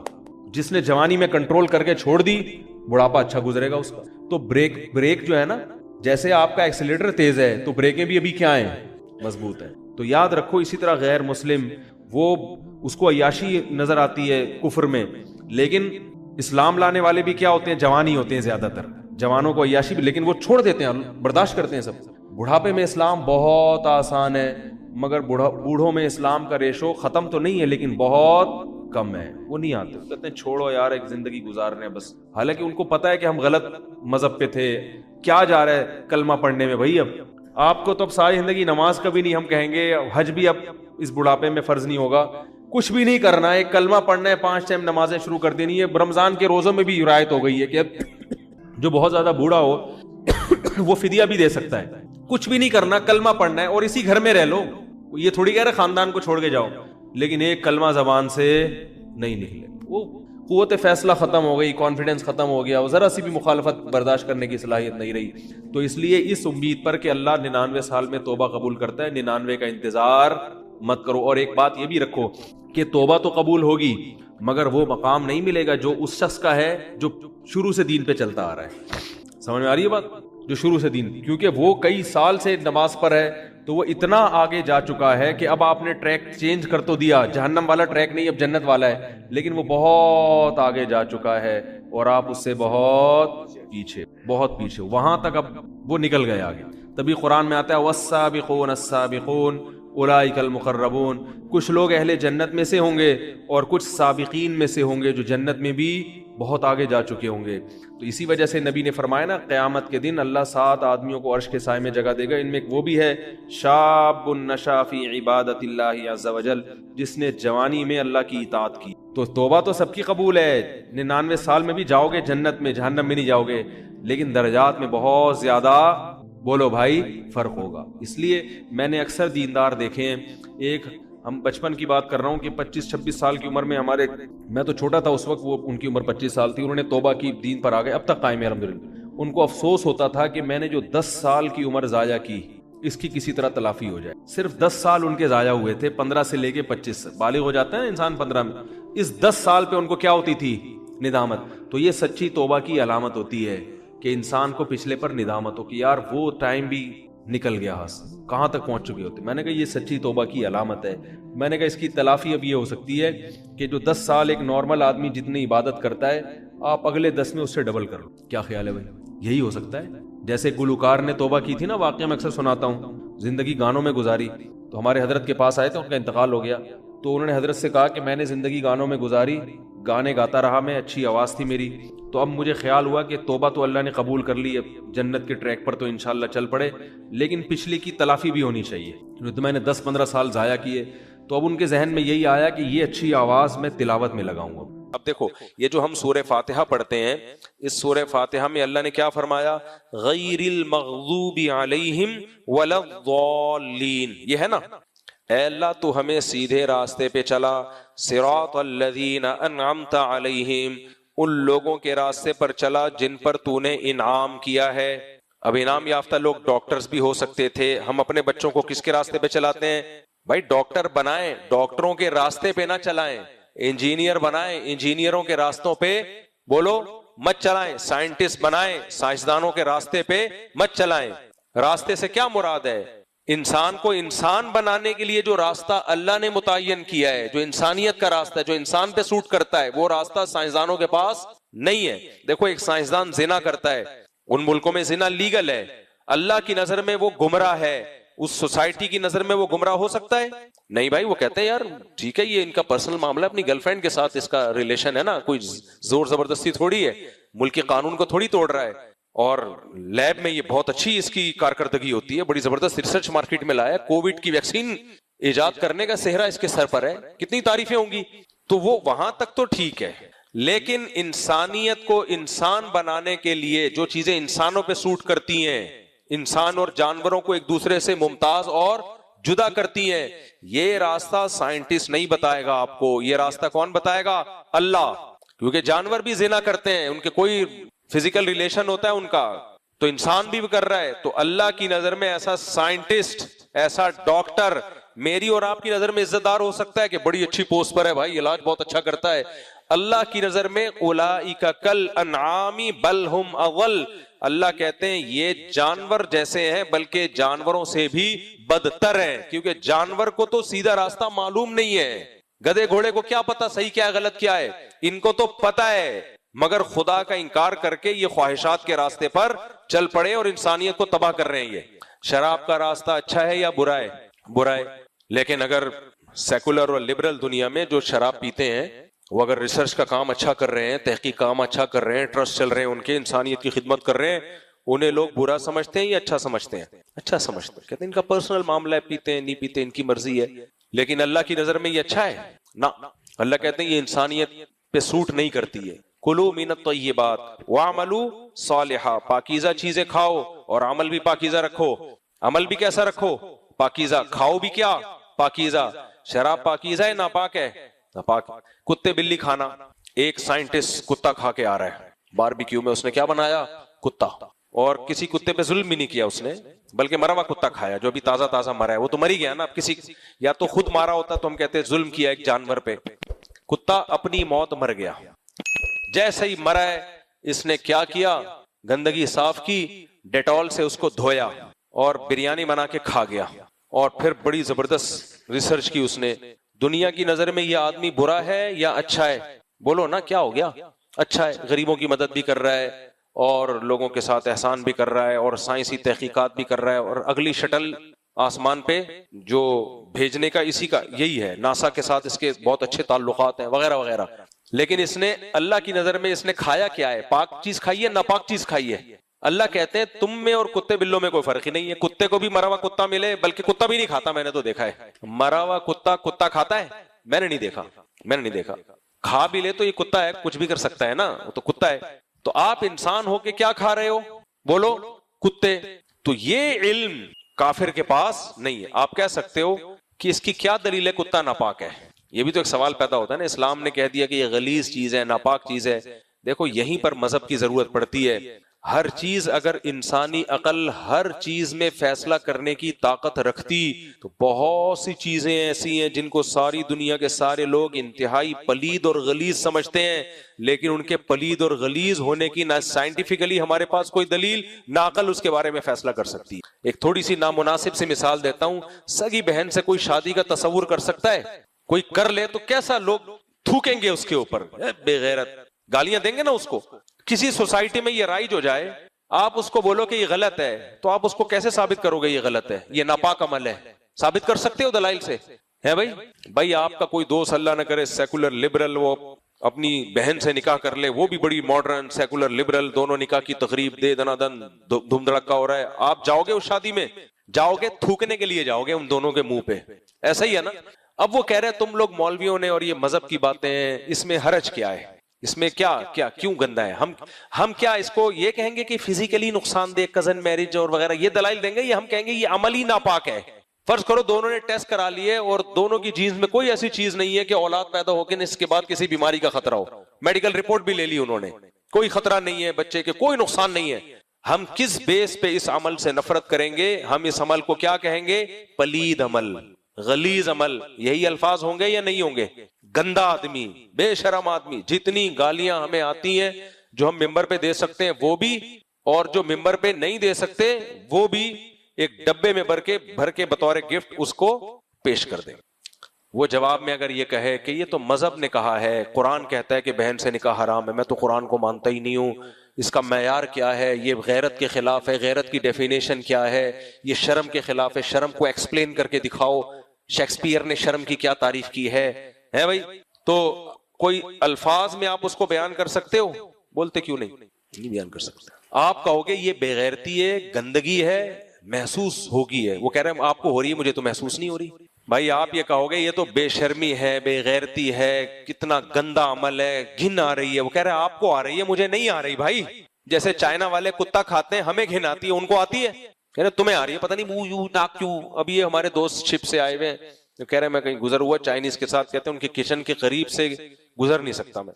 S2: جس نے جوانی میں کنٹرول کر کے چھوڑ دی, بڑھاپا اچھا گزرے گا اس کا. تو بریک جو ہے نا, جیسے آپ کا ایکسیلیٹر تیز ہے تو بریکیں بھی ابھی کیا ہیں, مضبوط ہے. تو یاد رکھو, اسی طرح غیر مسلم, وہ اس کو عیاشی نظر آتی ہے کفر میں, لیکن اسلام لانے والے بھی کیا ہوتے ہیں, جوان ہی ہوتے ہیں زیادہ تر. جوانوں کو عیاشی بھی, لیکن وہ چھوڑ دیتے ہیں, برداشت کرتے ہیں سب. بڑھاپے میں اسلام بہت آسان ہے, مگر بوڑھوں میں اسلام کا ریشو ختم تو نہیں ہے لیکن بہت کم ہے. وہ نہیں آتے, کہتے ہیں چھوڑو یار, ایک زندگی گزارنے بس. حالانکہ ان کو پتا ہے کہ ہم غلط مذہب پہ تھے. کیا جا رہا ہے کلمہ پڑھنے میں بھائی, اب آپ کو تو اب ساری زندگی نماز کبھی نہیں, ہم کہیں گے حج بھی اب اس بڑھاپے میں فرض نہیں ہوگا. کچھ بھی نہیں کرنا ہے, ایک کلمہ پڑھنا ہے, 5 ٹائم نمازیں شروع کر دینی ہے. رمضان کے روزوں میں بھی رعایت ہو گئی ہے کہ اب جو بہت زیادہ بوڑھا ہو وہ فدیہ بھی دے سکتا ہے. کچھ بھی نہیں کرنا, کلمہ پڑھنا ہے اور اسی گھر میں رہ لو. یہ تھوڑی کہہ رہے خاندان کو چھوڑ کے جاؤ, لیکن ایک کلمہ زبان سے نہیں نکلے. وہ قوت فیصلہ ختم ہو گئی, کانفیڈنس ختم ہو گیا, ذرا سی بھی مخالفت برداشت کرنے کی صلاحیت نہیں رہی. تو اس لیے اس امید پر کہ اللہ 99 سال میں توبہ قبول کرتا ہے, 99 کا انتظار مت کرو. اور ایک بات یہ بھی رکھو کہ توبہ تو قبول ہوگی, مگر وہ مقام نہیں ملے گا جو اس شخص کا ہے جو شروع سے دین پہ چلتا آ رہا ہے. سمجھ میں آ رہی ہے بات, جو شروع سے دین, کیونکہ وہ کئی سال سے نماز پر ہے تو وہ اتنا آگے جا چکا ہے کہ اب آپ نے ٹریک چینج کر تو دیا, جہنم والا ٹریک نہیں اب جنت والا ہے, لیکن وہ بہت آگے جا چکا ہے اور آپ اس سے بہت پیچھے, وہاں تک اب وہ نکل گئے آگے. تبھی قرآن میں آتا ہے والسابقون السابقون اولئک المقربون. کچھ لوگ اہل جنت میں سے ہوں گے اور کچھ سابقین میں سے ہوں گے جو جنت میں بھی بہت آگے جا چکے ہوں گے. تو اسی وجہ سے نبی نے فرمایا نا, قیامت کے دن اللہ 7 آدمیوں کو عرش کے سائے میں جگہ دے گا. ان میں ایک وہ بھی ہے شاب نشا فی عبادت اللہ عز وجل, جس نے جوانی میں اللہ کی اطاعت کی. تو توبہ تو سب کی قبول ہے, 99 سال میں بھی جاؤ گے جنت میں, جہنم میں نہیں جاؤ گے, لیکن درجات میں بہت زیادہ, بولو بھائی, فرق ہوگا. اس لیے میں نے اکثر دیندار دیکھے ہیں, ایک ہم بچپن کی بات کر رہا ہوں کہ 25-26 سال کی عمر میں ہمارے, میں تو چھوٹا تھا اس وقت, وہ ان کی عمر 25 سال تھی, انہوں نے توبہ کی, دین پر آ گئے, اب تک قائم ہے الحمدللہ. ان کو افسوس ہوتا تھا کہ میں نے جو 10 سال کی عمر ضائع کی, اس کی کسی طرح تلافی ہو جائے. صرف 10 سال ان کے ضائع ہوئے تھے, 15 سے لے کے 25, بالغ ہو جاتا ہے انسان 15 میں. اس 10 سال پہ ان کو کیا ہوتی تھی, ندامت. تو یہ سچی توبہ کی علامت ہوتی ہے کہ انسان کو پچھلے پر ندامت ہو کہ یار وہ ٹائم بھی نکل گیا, کہاں تک پہنچ چکے ہوتے. میں نے کہا یہ سچی توبہ کی علامت ہے. میں نے کہا اس کی تلافی اب یہ ہو سکتی ہے کہ جو 10 سال ایک نارمل آدمی جتنی عبادت کرتا ہے, آپ اگلے 10 میں اس سے ڈبل کر لو. کیا خیال ہے بھائی, یہی ہو سکتا ہے. جیسے گلوکار نے توبہ کی تھی نا, واقعہ میں اکثر سناتا ہوں, زندگی گانوں میں گزاری. تو ہمارے حضرت کے پاس آئے تھے, ان کا انتقال ہو گیا, تو انہوں نے حضرت سے کہا کہ میں نے زندگی گانوں میں گزاری, گانے گاتا رہا میں, اچھی آواز تھی میری, تو اب مجھے خیال ہوا کہ توبہ تو اللہ نے قبول کر لی, اب جنت کے ٹریک پر تو انشاءاللہ چل پڑے, لیکن پچھلی کی تلافی بھی ہونی چاہیے. تو میں نے 10-15 سال ضائع کیے, تو اب ان کے ذہن میں یہی آیا کہ یہ اچھی آواز میں تلاوت میں لگاؤں گا. اب دیکھو, یہ جو ہم سورہ فاتحہ پڑھتے ہیں, اس سورہ فاتحہ میں اللہ نے کیا فرمایا, غیر المغضوب علیہم ولا الضالین. یہ ہے نا, اے اللہ تو ہمیں سیدھے راستے پہ چلا, صراط الذین انعمت علیہم, ان لوگوں کے راستے پر چلا جن پر تو نے انعام کیا ہے. اب انعام یافتہ لوگ ڈاکٹرز بھی ہو سکتے تھے, ہم اپنے بچوں کو کس کے راستے پہ چلاتے ہیں بھائی, ڈاکٹر بنائیں, ڈاکٹروں کے راستے پہ نہ چلائیں. انجینئر بنائیں, انجینئروں کے راستوں پہ بولو مت چلائیں. سائنٹسٹ بنائیں, سائنسدانوں کے راستے پہ مت چلائیں. راستے سے کیا مراد ہے, انسان کو انسان بنانے کے لیے جو راستہ اللہ نے متعین کیا ہے، جو انسانیت کا راستہ ہے، جو انسان پہ سوٹ کرتا ہے، وہ راستہ سائنسدانوں کے پاس نہیں ہے۔ دیکھو ایک سائنسدان زنا کرتا ہے، ان ملکوں میں زنا لیگل ہے، اللہ کی نظر میں وہ گمراہ ہے، اس سوسائٹی کی نظر میں وہ گمراہ ہو سکتا ہے؟ نہیں بھائی، وہ کہتے ہیں یار ٹھیک ہے، یہ ان کا پرسنل معاملہ ہے، اپنی گرل فرینڈ کے ساتھ اس کا ریلیشن ہے نا، کوئی زور زبردستی تھوڑی ہے، ملک کے قانون کو تھوڑی توڑ رہا ہے، اور لیب میں یہ بہت اچھی اس کی کارکردگی ہوتی ہے، بڑی زبردست ریسرچ مارکیٹ میں لایا، کووڈ کی ویکسین ایجاد کرنے کا سہرا اس کے سر پر ہے، کتنی تعریفیں ہوں گی۔ تو وہ وہاں تک تو ٹھیک ہے، لیکن انسانیت کو انسان بنانے کے لیے جو چیزیں انسانوں پہ سوٹ کرتی ہیں، انسان اور جانوروں کو ایک دوسرے سے ممتاز اور جدا کرتی ہیں، یہ راستہ سائنٹسٹ نہیں بتائے گا آپ کو، یہ راستہ کون بتائے گا؟ اللہ، کیونکہ جانور بھی زنا کرتے ہیں، ان کے کوئی فزیکل ریلیشن ہوتا ہے ان کا، تو انسان بھی کر رہا ہے، تو اللہ کی نظر میں ایسا سائنٹسٹ، ایسا ڈاکٹر میری اور آپ کی نظر میں عزت دار ہو سکتا ہے کہ بڑی اچھی پوسٹ پر ہے بھائی، علاج بہت اچھا کرتا ہے، اللہ کی نظر میں اولئک کالانعام بل ہم اضل، اللہ کہتے ہیں یہ جانور جیسے ہیں بلکہ جانوروں سے بھی بدتر ہیں، کیونکہ جانور کو تو سیدھا راستہ معلوم نہیں ہے، گدھے گھوڑے کو کیا پتا صحیح کیا ہے غلط کیا ہے، ان کو تو پتا ہے، مگر خدا کا انکار کر کے یہ خواہشات کے راستے پر چل پڑے اور انسانیت کو تباہ کر رہے ہیں۔ یہ شراب کا راستہ اچھا ہے یا برا ہے؟ برا ہے، لیکن اگر سیکولر اور لبرل دنیا میں جو شراب پیتے ہیں وہ اگر ریسرچ کا کام اچھا کر رہے ہیں، تحقیق کام اچھا کر رہے ہیں، ٹرسٹ چل رہے ہیں ان کے، انسانیت کی خدمت کر رہے ہیں، انہیں لوگ برا سمجھتے ہیں یا اچھا سمجھتے ہیں؟ اچھا سمجھتے ہیں، کہتے ہیں ان کا پرسنل معاملہ ہے، پیتے ہیں نہیں پیتے ان کی مرضی ہے، لیکن اللہ کی نظر میں یہ اچھا ہے نہ، اللہ کہتے ہیں یہ انسانیت پہ سوٹ نہیں کرتی ہے۔ کلوا من الطیبات واعملوا صالحا، پاکیزہ چیزیں کھاؤ اور عمل بھی پاکیزہ رکھو، عمل بھی کیسا رکھو؟ پاکیزہ، کھاؤ بھی کیا؟ پاکیزہ۔ شراب پاکیزہ ہے ناپاک ہے؟ ناپاک۔ کتے بلی کھانا، ایک سائنٹسٹ کتا کھا کے آ رہا ہے باربیکیو میں، اس نے کیا بنایا؟ کتا، اور کسی کتے پہ ظلم بھی نہیں کیا اس نے، بلکہ مرا ہوا کتا کھایا جو ابھی تازہ تازہ مرا ہے، وہ تو مر ہی گیا نا، اب کسی یا تو خود مارا ہوتا تو ہم کہتے ہیں ظلم کیا ایک جانور پہ، کتا اپنی موت مر گیا، جیسے ہی مرا ہے اس نے کیا کیا؟ گندگی صاف کی، ڈیٹول سے اس کو دھویا اور بریانی بنا کے کھا گیا، اور پھر بڑی زبردست ریسرچ کی اس نے، دنیا کی نظر میں یہ آدمی برا ہے یا اچھا ہے؟ بولو نا، کیا ہو گیا؟ اچھا ہے، غریبوں کی مدد بھی کر رہا ہے اور لوگوں کے ساتھ احسان بھی کر رہا ہے اور سائنسی تحقیقات بھی کر رہا ہے، اور اگلی شٹل آسمان پہ جو بھیجنے کا اسی کا یہی ہے، ناسا کے ساتھ اس کے بہت اچھے تعلقات ہیں وغیرہ وغیرہ، لیکن اس نے اللہ کی نظر میں اس نے کھایا کیا ہے؟ پاک چیز کھائی ہے ناپاک چیز کھائی ہے؟ اللہ کہتے ہیں تم میں اور کتے بلوں میں کوئی فرق ہی نہیں ہے، کتے کو بھی مرا ہوا کتا ملے، بلکہ کتا بھی نہیں کھاتا، میں نے تو دیکھا ہے مرا ہوا کتا، کتا کھاتا ہے؟ میں نے نہیں دیکھا، کھا بھی لے تو یہ کتا ہے، کچھ بھی کر سکتا ہے نا، وہ تو کتا ہے، تو آپ انسان ہو کے کیا کھا رہے ہو؟ بولو، کتے۔ تو یہ علم کافر کے پاس نہیں ہے۔ آپ کہہ سکتے ہو کہ اس کی کیا دلیل ہے کتا ناپاک ہے؟ یہ بھی تو ایک سوال پیدا ہوتا ہے نا، اسلام نے کہہ دیا کہ یہ غلیظ چیز ہے، ناپاک چیز ہے۔ دیکھو یہیں پر مذہب کی ضرورت پڑتی ہے۔ ہر چیز اگر انسانی عقل ہر چیز میں فیصلہ کرنے کی طاقت رکھتی تو بہت سی چیزیں ایسی ہیں جن کو ساری دنیا کے سارے لوگ انتہائی پلید اور غلیظ سمجھتے ہیں، لیکن ان کے پلید اور غلیظ ہونے کی نہ سائنٹیفکلی ہمارے پاس کوئی دلیل، نہ عقل اس کے بارے میں فیصلہ کر سکتی۔ ایک تھوڑی سی نامناسب سی مثال دیتا ہوں، سگی بہن سے کوئی شادی کا تصور کر سکتا ہے؟ کوئی کر لے تو کیسا لوگ تھوکیں گے اس کے اوپر، بے غیرت، گالیاں دیں گے نا اس کو۔ کسی سوسائٹی میں یہ رائج ہو جائے، آپ اس کو بولو کہ یہ غلط ہے، تو آپ اس کو کیسے ثابت کرو گے یہ غلط ہے، یہ ناپاک عمل ہے؟ ثابت کر سکتے ہو دلائل سے؟ ہے بھائی آپ کا کوئی دوست اللہ نہ کرے سیکولر لبرل، وہ اپنی بہن سے نکاح کر لے، وہ بھی بڑی ماڈرن سیکولر لبرل، دونوں نکاح کی تقریب دے دنا دن دھوم دھڑکا ہو رہا ہے، آپ جاؤ گے اس شادی میں؟ جاؤ گے تھوکنے کے لیے جاؤ گے ان دونوں کے منہ پہ، ایسا ہی ہے نا۔ اب وہ کہہ رہے تم لوگ مولویوں نے اور یہ مذہب کی باتیں ہیں، اس میں حرج کیا ہے، اس میں کیا کیوں گندا ہے؟ ہم کیا اس کو یہ کہیں گے کہ فزیکلی نقصان دہ کزن میرج اور وغیرہ یہ دلائل دیں گے، یہ ہم کہیں گے یہ عملی ناپاک ہے؟ فرض کرو دونوں نے ٹیسٹ کرا لیے اور دونوں کی جینز میں کوئی ایسی چیز نہیں ہے کہ اولاد پیدا ہو کے اس کے بعد کسی بیماری کا خطرہ ہو، میڈیکل رپورٹ بھی لے لی انہوں نے، کوئی خطرہ نہیں ہے بچے کے، کوئی نقصان نہیں ہے، ہم کس بیس پہ اس عمل سے نفرت کریں گے؟ ہم اس عمل کو کیا کہیں گے؟ پلید عمل، غلیظ عمل۔ یہی الفاظ ہوں گے یا نہیں ہوں گے؟ گندا آدمی، بے شرم آدمی، جتنی گالیاں ہمیں آتی ہیں جو ہم ممبر پہ دے سکتے ہیں وہ بھی، اور جو ممبر پہ نہیں دے سکتے وہ بھی، ایک ڈبے میں بھر کے بطور گفٹ اس کو پیش کر دیں. وہ جواب میں اگر یہ کہے کہ یہ تو مذہب نے کہا ہے, قرآن کہتا ہے کہ بہن سے نکاح حرام ہے, میں تو قرآن کو مانتا ہی نہیں ہوں, اس کا معیار کیا ہے, یہ غیرت کے خلاف ہے, غیرت کی ڈیفینیشن کیا ہے, یہ شرم کے خلاف ہے, شرم کو ایکسپلین کر کے دکھاؤ, شیکسپیئر نے شرم کی کیا تعریف کی ہے بھائی, تو کوئی الفاظ میں آپ اس کو بیان کر سکتے ہو؟ بولتے کیوں نہیں بیان کر سکتے. آپ کہو گے یہ بے غیرتی ہے, گندگی ہے, محسوس ہوگی ہے. وہ کہہ رہے ہیں آپ کو ہو رہی ہے, مجھے تو محسوس نہیں ہو رہی. بھائی آپ یہ کہو گے یہ تو بے شرمی ہے, بے غیرتی ہے, کتنا گندا عمل ہے, گھن آ رہی ہے. وہ کہہ رہے ہیں آپ کو آ رہی ہے, مجھے نہیں آ رہی. بھائی جیسے چائنا والے کتا کھاتے ہیں, ہمیں گھن آتی ہے, ان کو آتی ہے. کہہ رہے تمہیں آ رہی ہے, پتہ نہیں منہ یوں ناک کیوں. اب یہ ہمارے دوست شپ سے آئے ہوئے ہیں, کہہ رہے ہیں میں کہیں گزر ہوا چائنیز کے ساتھ, کہتے ہیں ان کے کچن کے قریب سے گزر نہیں سکتا میں.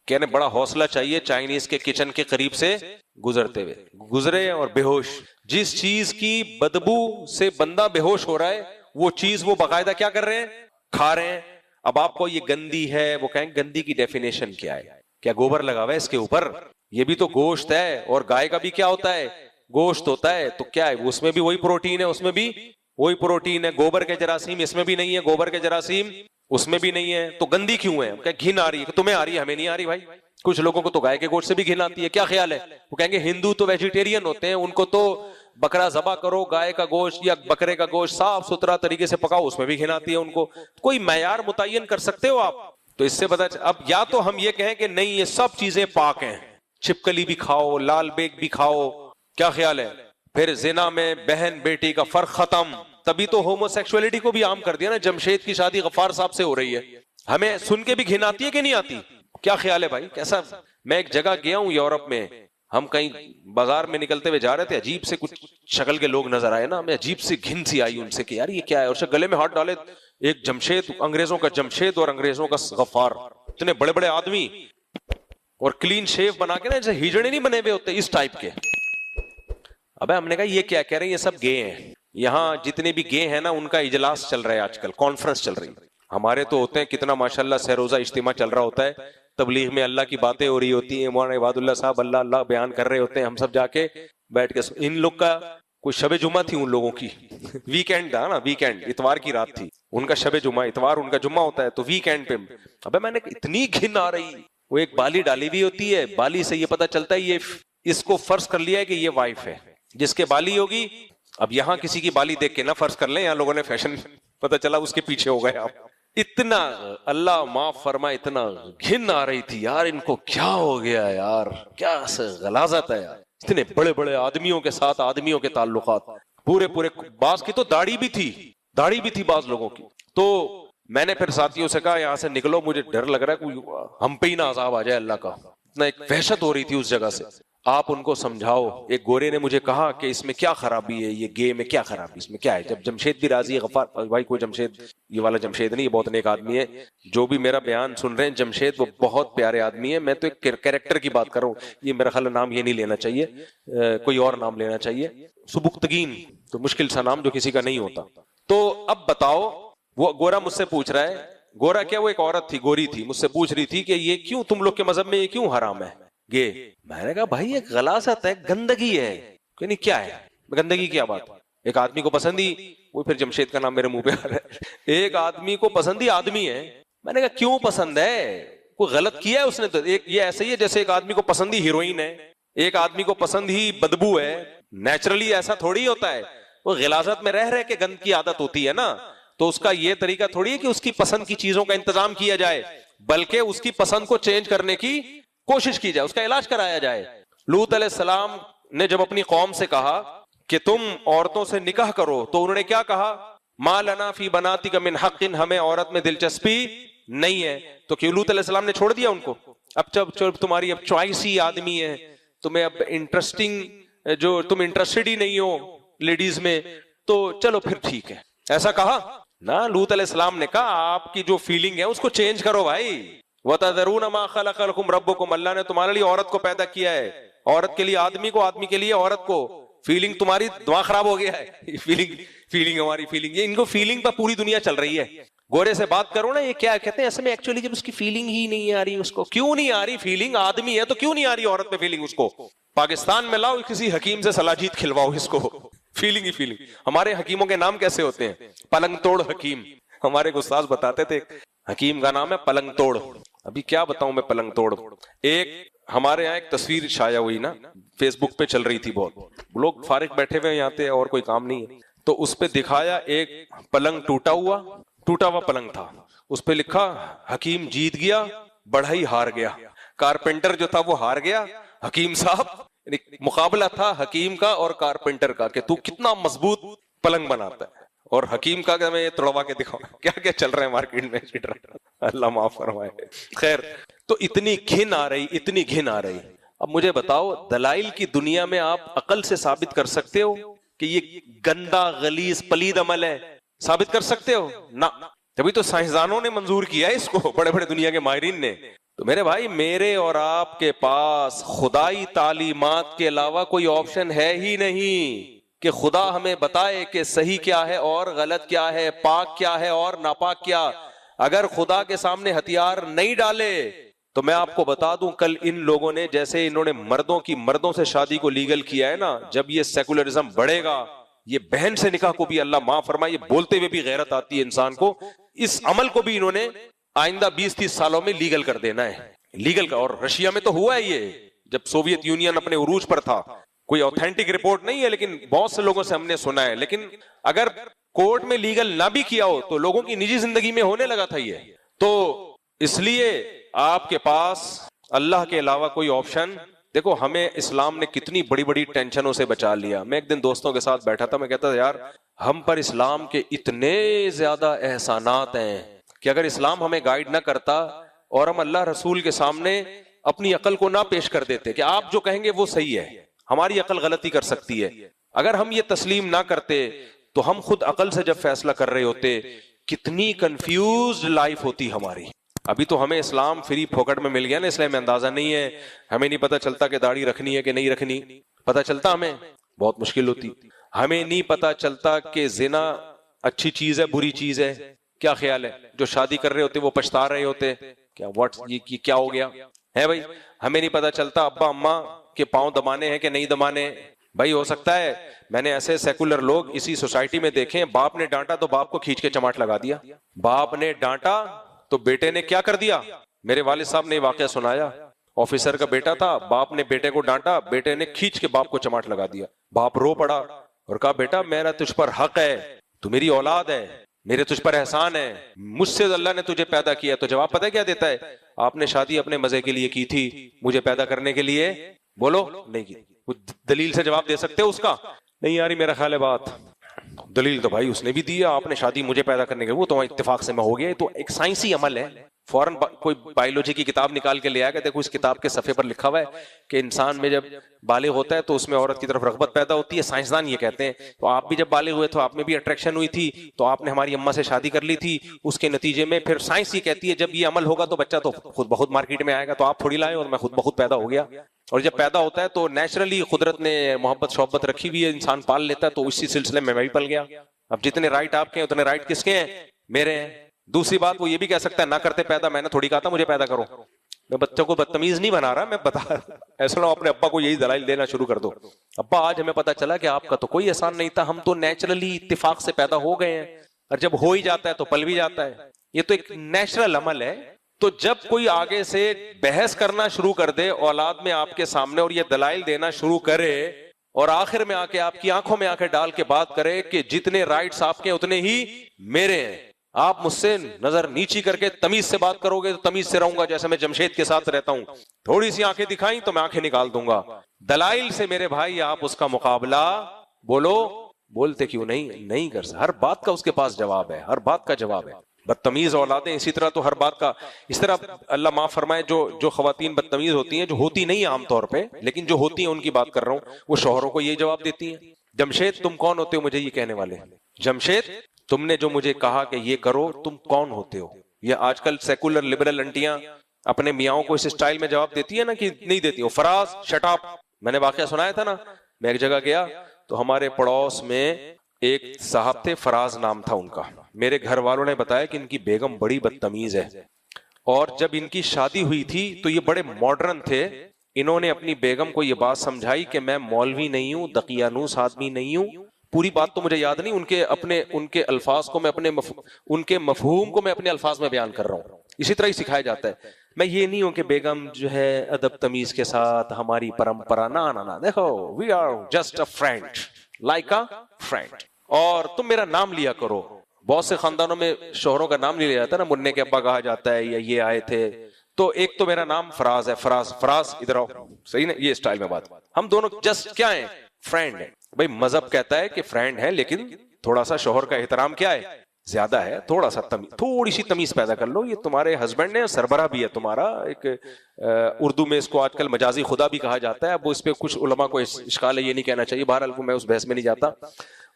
S2: کہہ رہے بڑا حوصلہ چاہیے چائنیز کے کچن کے قریب سے گزرتے ہوئے. گزرے اور بے ہوش, جس چیز کی بدبو سے بندہ بے ہوش ہو رہا ہے وہ چیز وہ باقاعدہ کیا کر رہے ہیں, کھا رہے ہیں. اب آپ کو یہ گندی ہے, وہ کہیں گندی کی ڈیفینیشن کیا ہے, کیا گوبر لگا ہوا ہے اس کے اوپر؟ یہ بھی تو گوشت ہے, اور گائے کا بھی کیا ہوتا ہے, گوشت ہوتا ہے. تو کیا ہے اس میں بھی وہی پروٹین ہے, اس میں بھی وہی پروٹین ہے. گوبر کے جراثیم اس میں بھی نہیں ہے, گوبر کے جراثیم اس میں بھی نہیں ہے. تو گندی کیوں ہے؟ کہ گھن آ رہی ہے, تمہیں آ رہی ہے, ہمیں نہیں آ رہی. بھائی کچھ لوگوں کو تو گائے کے گوشت سے بھی گھن آتی ہے, کیا خیال ہے؟ وہ کہیں گے ہندو تو ویجیٹیرین ہوتے ہیں, ان کو تو بکرا ذبح کرو, گائے کا گوشت یا بکرے کا گوشت صاف ستھرا طریقے سے پکاؤ, اس میں بھی گھن آتی ہے ان کو. کوئی معیار متعین کر سکتے ہو آپ؟ تو اس سے پتہ اب یا تو ہم یہ کہیں کہ نہیں یہ سب چیزیں پاک ہیں, چھپکلی بھی کھاؤ, لال بیگ بھی کھاؤ, کیا خیال ہے؟ پھر زنا میں بہن بیٹی کا فرق ختم. تبھی تو ہومو سیکسولیٹی کو بھی عام کر دیا نا. جمشید کی شادی غفار صاحب سے ہو رہی ہے, ہمیں سن کے بھی گھن آتی ہے کہ نہیں آتی؟ کیا خیال ہے بھائی؟ کیسا. میں ایک جگہ گیا ہوں یورپ میں, ہم کہیں بازار میں نکلتے ہوئے جا رہے تھے, عجیب سے کچھ شکل کے لوگ نظر آئے نا, ہمیں عجیب سی گھن سی آئی ان سے کہ یار یہ کیا ہے. اور گلے میں ہاتھ ڈالے, ایک جمشید, انگریزوں کا جمشید اور انگریزوں کا غفار, اتنے بڑے بڑے آدمی, اور کلین شیو بنا کے نا جیسے ہجڑے نہیں بنے ہوئے ہوتے, اس ٹائپ کے. ابے ہم نے کہا یہ کیا؟ کہہ رہے ہیں یہ سب گے ہیں. یہاں جتنے بھی گے ہیں نا ان کا اجلاس چل رہا ہے آج کل, کانفرنس چل رہی ہے. ہمارے تو ہوتے ہیں کتنا ماشاءاللہ سہروزہ اجتماع چل رہا ہوتا ہے, تبلیغ میں اللہ کی باتیں ہو رہی ہوتی ہیں, مولانا عباد اللہ صاحب اللہ اللہ بیان کر رہے ہوتے ہیں, ہم سب جا کے بیٹھ کے. ان لوگ کا کوئی شب جمعہ تھی ان لوگوں کی, ویکینڈ تھا نا, ویکینڈ, اتوار کی رات تھی ان کا شب جمعہ, اتوار ان کا جمعہ ہوتا ہے, تو ویکینڈ پہ. ابے میں نے اتنی گھن آ رہی, وہ ایک بالی ڈالی ہوئی ہوتی ہے, بالی سے یہ پتا چلتا ہے یہ اس کو فرض کر لیا ہے کہ یہ وائف ہے جس کے بالی ہوگی. اب یہاں کسی کی بالی دیکھ کے نہ فرض کر لیں, یہاں لوگوں نے فیشن پتا چلا اس کے پیچھے ہو گئے آپ. اتنا اللہ معاف فرما, اتنا گھن آ رہی تھی یار, ان کو کیا ہو گیا یار, کیا غلاظت ہے یار. اتنے بڑے بڑے آدمیوں کے ساتھ آدمیوں کے تعلقات, پورے پورے. بعض کی تو داڑھی بھی تھی بعض لوگوں کی. تو میں نے پھر ساتھیوں سے کہا یہاں سے نکلو, مجھے ڈر لگ رہا ہے کوئی ہم پہ ہی نہ عذاب آ جائے اللہ کا. اتنا ایک وحشت ہو رہی تھی اس جگہ سے. آپ ان کو سمجھاؤ. ایک گورے نے مجھے کہا کہ اس میں کیا خرابی ہے, یہ گے میں کیا خرابی, اس میں کیا ہے؟ جب جمشید بھی راضی ہے, غفار بھائی کوئی جمشید یہ والا جمشید نہیں, یہ بہت نیک آدمی ہے, جو بھی میرا بیان سن رہے ہیں جمشید وہ بہت پیارے آدمی ہے. میں تو ایک کیریکٹر کی بات کر رہا ہوں, یہ میرا خیال نام یہ نہیں لینا چاہیے, کوئی اور نام لینا چاہیے. سبکتگین تو مشکل سا نام جو کسی کا نہیں ہوتا. تو اب بتاؤ, وہ گورا مجھ سے پوچھ رہا ہے, گورا کیا وہ ایک عورت تھی, گوری تھی, مجھ سے پوچھ رہی تھی کہ یہ کیوں تم لوگ کے مذہب میں یہ کیوں حرام ہے گے. میں نے کہا بھائی یہ غلاظت ہے, گندگی ہے. کہ نہیں کیا ہے گندگی, کیا بات؟ ایک آدمی کو پسند ہی, وہ پھر جمشید کا نام میرے منہ پہ آ رہا ہے, ایک آدمی کو پسند ہی آدمی ہے. میں نے کہا کیوں پسند ہے, کوئی غلط کیا ہے اس نے؟ تو ایک یہ ایسے ہی ہے جیسے ایک آدمی کو پسند ہی ہیروئن ہے, ایک آدمی کو پسند ہی بدبو ہے. نیچرلی ایسا تھوڑی ہوتا ہے, وہ غلاظت میں رہ کے گند کی عادت ہوتی ہے نا. تو اس کا یہ طریقہ تھوڑی ہے کہ اس کی پسند کی چیزوں کا انتظام کیا جائے, بلکہ اس کی پسند کو چینج کرنے کی کوشش کی جائے, اس کا علاج کرایا جائے. لوط علیہ السلام نے جب اپنی قوم سے کہا کہ تم عورتوں سے نکاح کرو, تو انہوں نے کیا کہا؟ ما لنا فی بناتک من حق, ہمیں عورت میں دلچسپی نہیں ہے. تو کہ لوط علیہ السلام نے چھوڑ دیا ان کو. اب جب تمہاری اب چوائس ہی آدمی ہے, تمہیں اب انٹرسٹنگ, جو تم انٹرسٹڈ ہی نہیں ہو لیڈیز میں, تو چلو پھر ٹھیک ہے. ایسا کہا نا لوط علیہ السلام نے کہا آپ کی جو فیلنگ ہے اس کو چینج کرو بھائی. وَتَذَرُونَ مَا خَلَقَ لَكُمْ رَبُّكُمْ, اللہ نے تمہارے لیے عورت کو پیدا کیا ہے, عورت کے لیے آدمی کو, آدمی کے لیے عورت کو. فیلنگ تمہاری دماغ خراب ہو گیا ہے, فیلنگ ہماری فیلنگ, یہ ان کو فیلنگ پر پوری دنیا چل رہی ہے. گورے سے بات کرو نا, یہ کیا کہتے ہیں اصل میں ایکچولی جب اس کی فیلنگ ہی نہیں آ رہی, اس کو کیوں نہیں آ رہی فیلنگ؟ آدمی ہے تو کیوں نہیں آ رہی عورت میں فیلنگ اس کو؟ پاکستان میں لاؤ, کسی حکیم سے سلاجید کھلواؤ اس کو, فیلنگ ہی فیلنگ. ہمارے حکیموں کے نام کیسے ہوتے ہیں؟ پلنگ توڑ حکیم. ہمارے استاد بتاتے تھے حکیم کا نام ہے پلنگ توڑ. ابھی کیا بتاؤں میں پلنگ توڑ. ایک ہمارے یہاں ایک تصویر شائع ہوئی نا, فیس بک پہ چل رہی تھی, بہت لوگ فارغ بیٹھے ہوئے یہاں پہ اور کوئی کام نہیں ہے, تو اس پہ دکھایا ایک پلنگ ٹوٹا ہوا پلنگ تھا, اس پہ لکھا حکیم جیت گیا بڑھئی ہار گیا. کارپینٹر جو تھا وہ ہار گیا, حکیم صاحب مقابلہ تھا حکیم کا اور کارپینٹر کا کہ تو کتنا مضبوط پلنگ بناتا ہے, اور حکیم کا کہ میں یہ توڑوا کے دکھاؤں. کیا کیا چل رہا ہے مارکیٹ میں, اللہ معاف فرمائے. خیر, تو اتنی گھن آ رہی. اب مجھے بتاؤ, دلائل کی دنیا میں آپ عقل سے ثابت کر سکتے ہو کہ یہ گندا غلیظ پلید عمل ہے؟ ثابت کر سکتے ہو نہ. تبھی تو سائنسدانوں نے منظور کیا ہے اس کو, بڑے بڑے دنیا کے ماہرین نے. تو میرے بھائی, میرے اور آپ کے پاس خدائی تعلیمات کے علاوہ کوئی آپشن ہے ہی نہیں کہ خدا ہمیں بتائے کہ صحیح کیا ہے اور غلط کیا ہے, پاک کیا ہے اور ناپاک کیا. اگر خدا کے سامنے ہتھیار نہیں ڈالے تو میں آپ کو بتا دوں, کل ان لوگوں نے جیسے انہوں نے مردوں سے شادی کو لیگل کیا ہے نا, جب یہ سیکولرزم بڑھے گا, یہ بہن سے نکاح کو بھی اللہ معاف فرمائے, یہ بولتے ہوئے بھی غیرت آتی ہے انسان کو, اس عمل کو بھی انہوں نے آئندہ 20-30 سالوں میں لیگل کر دینا ہے. لیگل کا, اور رشیا میں تو ہوا ہے یہ, جب سوویت یونین اپنے عروج پر تھا. کوئی اوتھینٹک رپورٹ نہیں ہے لیکن بہت سے لوگوں سے ہم نے سنا ہے. لیکن اگر کورٹ میں لیگل نہ بھی کیا ہو تو لوگوں کی نجی زندگی میں ہونے لگا تھا یہ. تو اس لیے آپ کے پاس اللہ کے علاوہ کوئی آپشن, دیکھو ہمیں اسلام نے کتنی بڑی بڑی ٹینشنوں سے بچا لیا. میں ایک دن دوستوں کے ساتھ بیٹھا تھا, میں کہتا تھا یار ہم پر اسلام کے اتنے زیادہ احسانات ہیں کہ اگر اسلام ہمیں گائیڈ نہ کرتا اور ہم اللہ رسول کے سامنے اپنی عقل کو نہ پیش کر دیتے کہ آپ جو کہیں گے وہ صحیح ہے, ہماری عقل غلطی کر سکتی ہے, اگر ہم یہ تسلیم نہ کرتے تو ہم خود عقل سے جب فیصلہ کر رہے ہوتے, کتنی کنفیوزڈ لائف ہوتی ہماری. ابھی تو ہمیں اسلام فری پھوکٹ میں مل گیا نا, اس لیے ہمیں اندازہ نہیں ہے, ہمیں نہیں پتا چلتا کہ داڑھی رکھنی ہے کہ نہیں رکھنی. پتا چلتا ہمیں بہت مشکل ہوتی. ہمیں نہیں پتا چلتا کہ زنا اچھی چیز ہے بری چیز ہے. کیا خیال ہے, جو شادی کر رہے ہوتے وہ پچھتا رہے ہوتے کیا واٹ یہ کیا ہو گیا ہے بھائی. ہمیں نہیں پتا چلتا ابا اماں کے پاؤں دبانے ہیں کہ نہیں دبانے. بھائی ہو سکتا ہے میں نے ایسے سیکولر لوگ اسی سوسائٹی میں دیکھے, باپ نے ڈانٹا تو باپ کو کھینچ کے چماٹ لگا دیا, باپ نے ڈانٹا تو بیٹے نے کیا کر دیا. میرے والد صاحب نے یہ واقعہ سنایا, آفیسر کا بیٹا تھا, باپ نے بیٹے کو ڈانٹا, بیٹے نے کھینچ کے باپ کو چماٹ لگا دیا. باپ رو پڑا اور کہا بیٹا میرا تجھ پر حق ہے, تو میری اولاد ہے, میرے تجھ پر احسان ہے, مجھ سے اللہ نے تجھے پیدا کیا. تو جواب پتہ ہے کیا دیتا ہے, آپ نے شادی اپنے مزے کے لیے کی تھی, مجھے پیدا کرنے کے لیے بولو نہیں کی. کچھ دلیل سے جواب دے سکتے ہو اس کا؟ نہیں یاری میرا خیال ہے بات. دلیل تو بھائی اس نے بھی دی, آپ نے شادی مجھے پیدا کرنے کے, وہ تو اتفاق سے میں ہو گیا. تو ایک سائنسی عمل ہے. فوراً کوئی بایولوجی کی کتاب نکال کے لے آئے گا, دیکھو اس کتاب کے صفحے پر لکھا ہوا ہے کہ انسان میں جب بالغ ہوتا ہے تو اس میں عورت کی طرف رغبت پیدا ہوتی ہے. سائنسدان یہ کہتے ہیں. تو آپ بھی جب بالغ ہوئے تو آپ میں بھی اٹریکشن ہوئی تھی, تو آپ نے ہماری اماں سے شادی کر لی تھی. اس کے نتیجے میں پھر سائنس یہ کہتی ہے جب یہ عمل ہوگا تو بچہ تو خود بخود مارکیٹ میں آئے گا. تو آپ تھوڑی لائے اور میں خود بخود پیدا ہو گیا. اور جب پیدا ہوتا ہے تو نیچرلی قدرت نے محبت شوبت رکھی ہوئی ہے, انسان پال لیتا ہے. تو اسی سلسلے میں بھی پل گیا. اب جتنے رائٹ آپ کے ہیں اتنے رائٹ کس کے ہیں؟ میرے ہیں. دوسری بات وہ یہ بھی کہہ سکتا ہے نہ کرتے پیدا, میں نے تھوڑی کہا تھا مجھے پیدا کرو. میں بچوں کو بدتمیز نہیں بنا رہا, میں بتا ایسا نہ اپنے ابا کو یہی دلائل دینا شروع کر دو. ابا آج ہمیں پتا چلا کہ آپ کا تو کوئی احسان نہیں تھا, ہم تو نیچرلی اتفاق سے پیدا ہو گئے ہیں, اور جب ہو ہی جاتا ہے تو پل بھی جاتا ہے. یہ تو ایک نیچرل عمل ہے. تو جب کوئی آگے سے بحث کرنا شروع کر دے اولاد میں آپ کے سامنے اور یہ دلائل دینا شروع کرے, اور آخر میں آ کے آپ کی آنکھوں میں آنکھیں ڈال کے بات کرے کہ جتنے رائٹس آپ کے اتنے ہی میرے ہیں, آپ مجھ سے نظر نیچی کر کے تمیز سے بات کرو گے تو تمیز سے رہوں گا, جیسے میں جمشید کے ساتھ رہتا ہوں. تھوڑی سی آنکھیں دکھائیں تو میں آنکھیں نکال دوں گا. دلائل سے میرے بھائی آپ اس کا مقابلہ بولو, بولتے کیوں نہیں کر سکتے. ہر بات کا اس کے پاس جواب ہے, ہر بات کا جواب ہے. بدتمیز اولادیں اسی طرح تو ہر بات کا اس طرح اللہ معاف فرمائے. جو خواتین بدتمیز ہوتی ہیں, جو ہوتی نہیں عام طور پہ لیکن جو ہوتی ہیں ان کی بات کر رہا ہوں, وہ شوہروں کو یہ جواب دیتی ہیں, جمشید تم کون ہوتے ہو مجھے یہ کہنے والے, جمشید تم نے جو مجھے کہا کہ یہ کرو تم کون ہوتے ہو. یہ آج کل سیکولر لبرل انٹیاں اپنے میاں کو اس اسٹائل میں جواب دیتی ہے نا کہ نہیں دیتی ہو. فراز شٹ اپ. میں نے واقعہ سنایا تھا نا, میں ایک جگہ گیا تو ہمارے پڑوس میں ایک صاحب تھے, فراز نام تھا ان کا. میرے گھر والوں نے بتایا کہ ان کی بیگم بڑی بدتمیز ہے, اور جب ان کی شادی ہوئی تھی تو یہ بڑے ماڈرن تھے. انہوں نے اپنی بیگم کو یہ بات سمجھائی کہ میں مولوی نہیں ہوں, دقیانوس آدمی نہیں ہوں, پوری بات تو مجھے یاد نہیں، ان کے الفاظ کو میں ان کے مفہوم کو میں اپنے الفاظ میں بیان کر رہا ہوں. اسی طرح ہی سکھایا جاتا ہے. میں یہ نہیں ہوں کہ بیگم جو ہے ادب تمیز کے ساتھ ہماری پرمپرا، نہ دیکھو we are just a friend, like a friend, اور تم میرا نام لیا کرو. بہت سے خاندانوں میں شوہروں کا نام نہیں لیا جاتا نا، منع کے ابا کہا جاتا ہے یا یہ آئے تھے. تو ایک تو میرا نام فراز ہے، فراز ادھر آؤ، صحیح نا، یہ اسٹائل میں بات. ہم دونوں جسٹ کیا ہیں؟ فرینڈ ہیں. بھائی مذہب کہتا ہے کہ فرینڈ ہے، لیکن تھوڑا سا شوہر کا احترام کیا ہے؟ زیادہ ہے. تھوڑا سا تھوڑی سی تمیز پیدا کر لو. یہ تمہارے ہسبینڈ نے، سربراہ بھی ہے تمہارا، ایک اردو میں اس کو آج کل مجازی خدا بھی کہا جاتا ہے. اب اس پہ کچھ علماء کو اشکال ہے، یہ نہیں کہنا چاہیے. بہرحال میں اس بحث میں نہیں جاتا.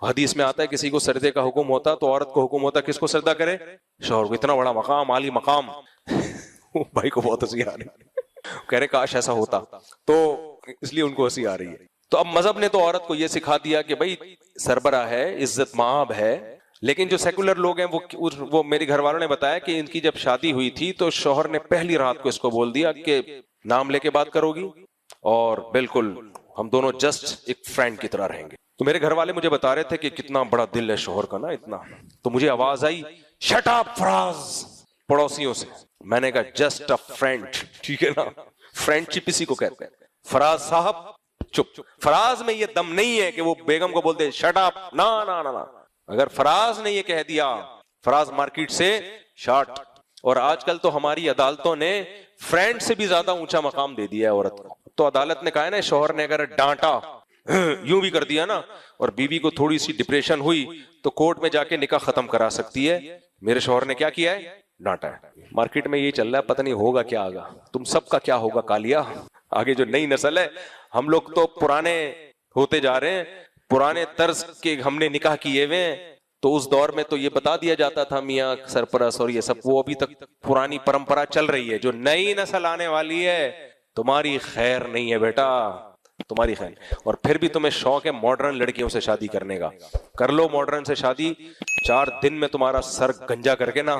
S2: حدیث میں آتا ہے کسی کو سردے کا حکم ہوتا تو عورت کو حکم ہوتا کس کو سردہ کرے؟ شوہر کو. اتنا بڑا مقام، عالی مقام. بھائی کو بہت ہنسی آ رہی، کہہ رہے کاش ایسا ہوتا، تو اس لیے ان کو ہنسی آ رہی ہے. تو اب مذہب نے تو عورت کو یہ سکھا دیا کہ بھائی سربراہ ہے، عزت مآب ہے. لیکن جو سیکولر لوگ ہیں وہ میری گھر والوں نے بتایا کہ ان کی جب شادی ہوئی تھی تو شوہر نے پہلی رات کو اس کو بول دیا کہ نام لے کے بات کرو گی اور بالکل ہم دونوں جسٹ ایک فرینڈ کی طرح رہیں گے. تو میرے گھر والے مجھے بتا رہے تھے کہ کتنا بڑا دل ہے شوہر کا نا، اتنا. تو مجھے آواز آئی شٹ اپ فراز، پڑوسیوں سے. میں نے کہا جسٹ اے فرینڈ، ٹھیک ہے نا، فرینڈ شپ اسی کو کہتے ہیں. فراز صاحب چپ. فراز میں یہ دم نہیں ہے کہ وہ بیگم کو بولتے شٹ اپ، نہ. اگر فراز نے یہ کہہ دیا، فراز مارکیٹ سے شارٹ. اور آج کل تو ہماری عدالتوں نے فرینڈ سے بھی زیادہ اونچا مقام دے دیا ہے عورت کو. تو عدالت نے کہا ہے نا، شوہر نے اگر ڈانٹا، یوں بھی کر دیا نا، اور بیوی کو تھوڑی سی ڈپریشن ہوئی تو کورٹ میں جا کے نکاح ختم کرا سکتی ہے. میرے شوہر نے کیا کیا ہے؟ ڈانٹا ہے. مارکیٹ میں یہ چل رہا ہے، پتہ نہیں ہوگا کیا آگا. تم سب کا کیا ہوگا کالیا. آگے جو نئی نسل ہے، ہم لوگ تو پرانے ہوتے جا رہے ہیں، پرانے طرز کے ہم نے نکاح کیے ہوئے ہیں. تو اس دور میں تو یہ بتا دیا جاتا تھا میاں سرپرست اور یہ سب، وہ ابھی تک پرانی پرمپرا چل رہی ہے. جو نئی نسل آنے والی ہے، تمہاری خیر نہیں ہے بیٹا، تمہاری خیر. اور پھر بھی تمہیں شوق ہے ماڈرن لڑکیوں سے شادی کرنے کا، کر لو ماڈرن سے شادی. 4 دن میں تمہارا سر گنجا کر کے نا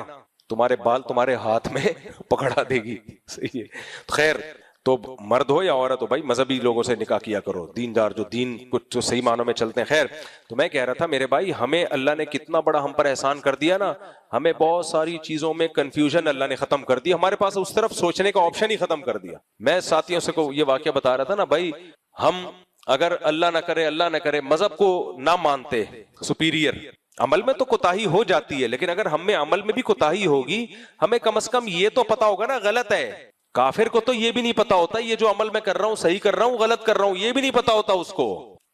S2: تمہارے بال تمہارے ہاتھ میں پکڑا دے گی. صحیح ہے. خیر، تو مرد ہو یا عورت ہو، بھائی مذہبی لوگوں سے نکاح کیا کرو، دیندار جو دین کچھ جو صحیح معنوں میں چلتے ہیں. خیر، تو میں کہہ رہا تھا میرے بھائی، ہمیں اللہ نے کتنا بڑا ہم پر احسان کر دیا نا. ہمیں بہت ساری چیزوں میں کنفیوژن اللہ نے ختم کر دی، ہمارے پاس اس طرف سوچنے کا آپشن ہی ختم کر دیا. میں ساتھیوں سے کو یہ واقعہ بتا رہا تھا نا، بھائی ہم اگر اللہ نہ کرے مذہب کو نہ مانتے سپیریئر، عمل میں تو کوتاہی ہو جاتی ہے، لیکن اگر ہم میں عمل میں بھی کوتاہی ہوگی، ہمیں کم از کم یہ تو پتا ہوگا نا غلط ہے. کافر کو تو یہ بھی نہیں پتا ہوتا یہ جو عمل میں کر رہا ہوں صحیح کر رہا ہوں غلط کر رہا ہوں، یہ بھی نہیں پتا ہوتا اس کو.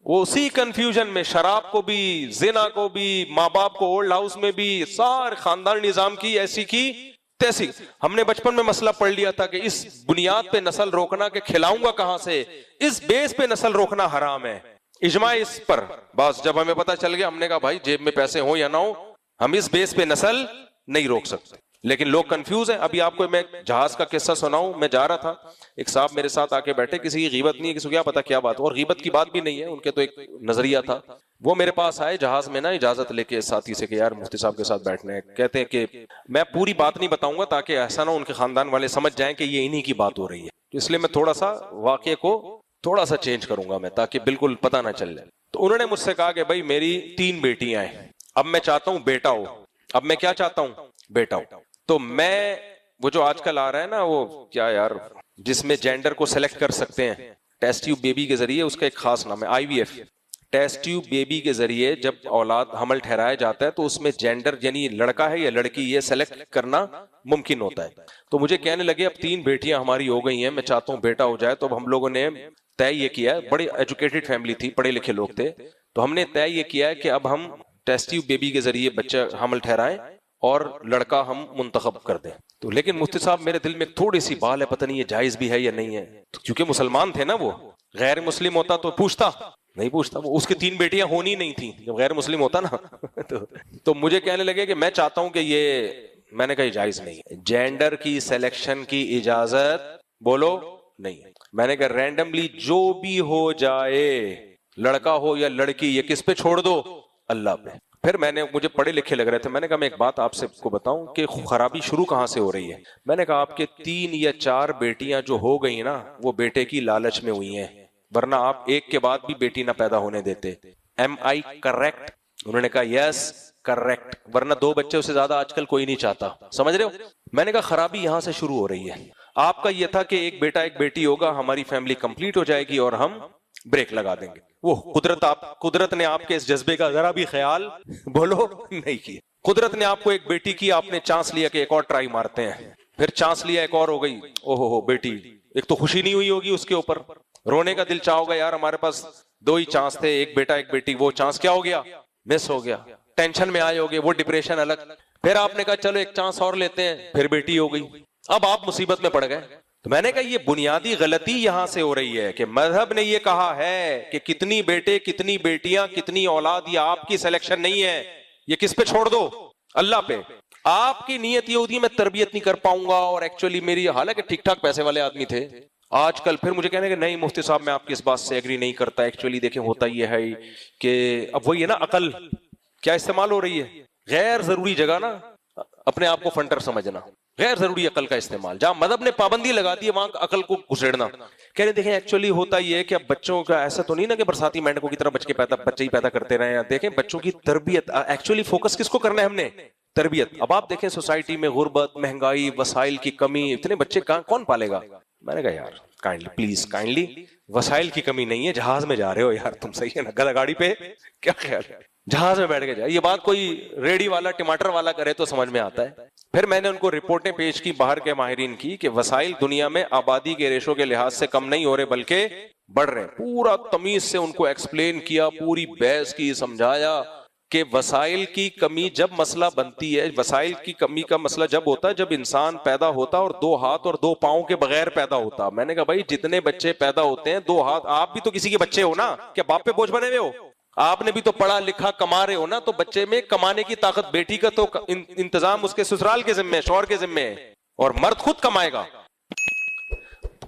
S2: وہ اسی کنفیوژن میں شراب کو بھی، زنا کو بھی، ماں باپ کو اولڈ ہاؤس میں بھی، سارے خاندان نظام کی ایسی کی تیسی. ہم نے بچپن میں مسئلہ پڑھ لیا تھا کہ اس بنیاد پہ نسل روکنا کہ کھلاؤں گا کہاں سے، اس بیس پہ نسل روکنا حرام ہے. اجماع اس پر. بس جب ہمیں پتا چل گیا، ہم نے کہا بھائی جیب میں پیسے ہوں یا نہ ہوں، ہم اس بیس پہ نسل نہیں روک سکتے. لیکن لوگ کنفیوز ہیں. ابھی آپ کو میں جہاز کا قصہ سناؤں. میں جا رہا تھا، ایک صاحب میرے ساتھ آ کے بیٹھے، کسی کی غیبت نہیں ہے، کسی کو کیا پتا کیا بات، اور غیبت کی بات بھی نہیں ہے، ان کے تو ایک نظریہ تھا. وہ میرے پاس آئے جہاز میں نا، اجازت لے کے ساتھی سے کہ یار مفتی صاحب کے ساتھ بیٹھنے. کہتے ہیں کہ میں پوری بات نہیں بتاؤں گا تاکہ ایسا نہ ان کے خاندان والے سمجھ جائیں کہ یہ انہی کی بات ہو رہی ہے، اس لیے میں تھوڑا سا واقعے کو تھوڑا سا چینج کروں گا میں، تاکہ بالکل پتہ نہ چل جائے. تو انہوں نے مجھ سے کہا کہ بھائی میری 3 بیٹیاں ہیں، اب میں چاہتا ہوں بیٹا ہو. اب میں کیا چاہتا ہوں؟ بیٹا ہو. تو میں وہ جو آج کل آ رہا ہے نا، وہ کیا یار جس میں جینڈر کو سلیکٹ کر سکتے ہیں ٹیسٹ ٹیوب بیبی کے ذریعے، اس کا ایک خاص نام ہے IVF. ٹیسٹ ٹیوب بیبی کے ذریعے جب اولاد حمل ٹھہرایا جاتا ہے تو اس میں جینڈر یعنی لڑکا ہے یا لڑکی یہ سلیکٹ کرنا ممکن ہوتا ہے. تو مجھے کہنے لگے اب 3 بیٹیاں ہماری ہو گئی ہیں، میں چاہتا ہوں بیٹا ہو جائے. تو اب ہم لوگوں نے طے یہ کیا ہے، بڑی ایجوکیٹڈ فیملی تھی، پڑھے لکھے لوگ تھے، تو ہم نے طے یہ کیا ہے کہ اب ہم ٹیسٹ ٹیوب بیبی کے ذریعے بچہ حمل ٹھہرائیں اور لڑکا ہم منتخب کر دیں. تو لیکن مفتی صاحب میرے دل میں تھوڑی سی بال ہے، پتہ نہیں یہ جائز بھی ہے یا نہیں ہے، کیونکہ مسلمان تھے نا. وہ غیر مسلم ہوتا تو پوچھتا نہیں، پوچھتا. وہ اس کی 3 بیٹیاں ہونی نہیں تھیں جب غیر مسلم ہوتا نا. تو مجھے کہنے لگے کہ میں چاہتا ہوں کہ یہ، میں نے کہا جائز نہیں ہے، جینڈر کی سلیکشن کی اجازت بولو نہیں. میں نے کہا رینڈملی جو بھی ہو جائے، لڑکا ہو یا لڑکی، یہ کس پہ چھوڑ دو؟ اللہ پہ. پھر مجھے پڑھے لکھے لگ رہے تھے، میں نے کہا میں ایک بات آپ سے کو بتاؤں کہ خرابی شروع کہاں سے ہو رہی ہے. میں نے کہا آپ کے 3 یا 4 بیٹیاں جو ہو گئی نا، وہ بیٹے کی لالچ میں ہوئی ہیں، ورنہ آپ ایک کے بعد بھی بیٹی نہ پیدا ہونے دیتے.
S3: Am I correct? انہوں نے کہا یس کریکٹ, ورنہ 2 بچے سے زیادہ آج کل کوئی نہیں چاہتا. سمجھ رہے ہو؟ میں نے کہا خرابی یہاں سے شروع ہو رہی ہے. آپ کا یہ تھا کہ ایک بیٹا ایک بیٹی ہوگا, ہماری فیملی کمپلیٹ ہو جائے گی اور ہم بریک لگا دیں گے. وہ قدرت نے آپ کے اس جذبے کا ذرا بھی خیال بولو نہیں کیا. قدرت نے آپ کو ایک بیٹی کی, آپ نے چانس لیا کہ ایک اور ٹرائی مارتے ہیں, پھر چانس لیا ایک اور ہو گئی. او ہو بیٹی, ایک تو خوشی نہیں ہوئی ہوگی اس کے اوپر, رونے کا دل چاہ ہوگا یار ہمارے پاس 2 ہی چانس تھے, ایک بیٹا ایک بیٹی, وہ چانس کیا ہو گیا, مس ہو گیا. ٹینشن میں آئے ہوگے, وہ ڈپریشن الگ. پھر آپ نے کہا چلو ایک چانس اور لیتے ہیں, پھر بیٹی ہو گئی, اب آپ مصیبت میں پڑ گئے. تو میں نے کہا یہ بنیادی غلطی یہاں سے ہو رہی ہے کہ مذہب نے یہ کہا ہے کہ کتنی بیٹے کتنی بیٹیاں کتنی اولاد, یہ آپ کی سلیکشن نہیں ہے, یہ کس پہ چھوڑ دو, اللہ پہ. آپ کی نیت یہ ہوتی ہے میں تربیت نہیں کر پاؤں گا, اور ایکچولی میری حالانکہ ٹھیک ٹھاک پیسے والے آدمی تھے, آج کل پھر مجھے کہنے کہ نہیں مفتی صاحب میں آپ کی اس بات سے ایگری نہیں کرتا, ایکچولی دیکھیں ہوتا یہ ہے کہ اب وہی ہے نا عقل کیا استعمال ہو رہی ہے, غیر ضروری جگہ نا اپنے آپ کو فنٹر سمجھنا, غیر ضروری عقل کا استعمال. جہاں مذہب نے پابندی لگا دی ہے وہاں عقل کو گھسیڑنا. کہہ رہے دیکھیں ایکچولی ہوتا یہ ہے کہ اب بچوں کا ایسا تو نہیں نا کہ برساتی مینڈکوں کی طرح بچے ہی پیدا کرتے رہے ہیں. دیکھیں بچوں کی تربیت, ایکچولی فوکس کس کو کرنا ہے ہم نے, تربیت. اب آپ دیکھیں سوسائٹی میں غربت, مہنگائی, وسائل کی کمی, اتنے بچے کون پالے گا. میں نے کہا یار کائنڈلی پلیز کائنڈلی, وسائل کی کمی نہیں ہے, جہاز میں جا رہے ہو یار تم, صحیح ہے نا, گاڑی پہ کیا خیال ہے, جہاز میں بیٹھ کے جائے. یہ بات کوئی ریڑی والا ٹماٹر والا کرے تو سمجھ میں آتا ہے. پھر میں نے ان کو رپورٹیں پیش کی باہر کے ماہرین کی کہ وسائل دنیا میں آبادی کے ریشو کے لحاظ سے کم نہیں ہو رہے بلکہ بڑھ رہے. پورا تمیز سے ان کو ایکسپلین کیا, پوری بحث کی, سمجھایا کہ وسائل کی کمی جب مسئلہ بنتی ہے, وسائل کی کمی کا مسئلہ جب ہوتا ہے جب انسان پیدا ہوتا اور 2 ہاتھ اور 2 پاؤں کے بغیر پیدا ہوتا. میں نے کہا بھائی جتنے بچے پیدا ہوتے ہیں 2 ہاتھ, آپ بھی تو کسی کے بچے ہو نا, کیا باپ پہ بوجھ بنے ہوئے ہو, آپ نے بھی تو پڑھا لکھا کما رہے ہو نا, تو بچے میں کمانے کی طاقت, بیٹی کا تو انتظام اس کے سسرال کے ذمہ ہے, شوہر کے ذمہ ہے, اور مرد خود کمائے گا.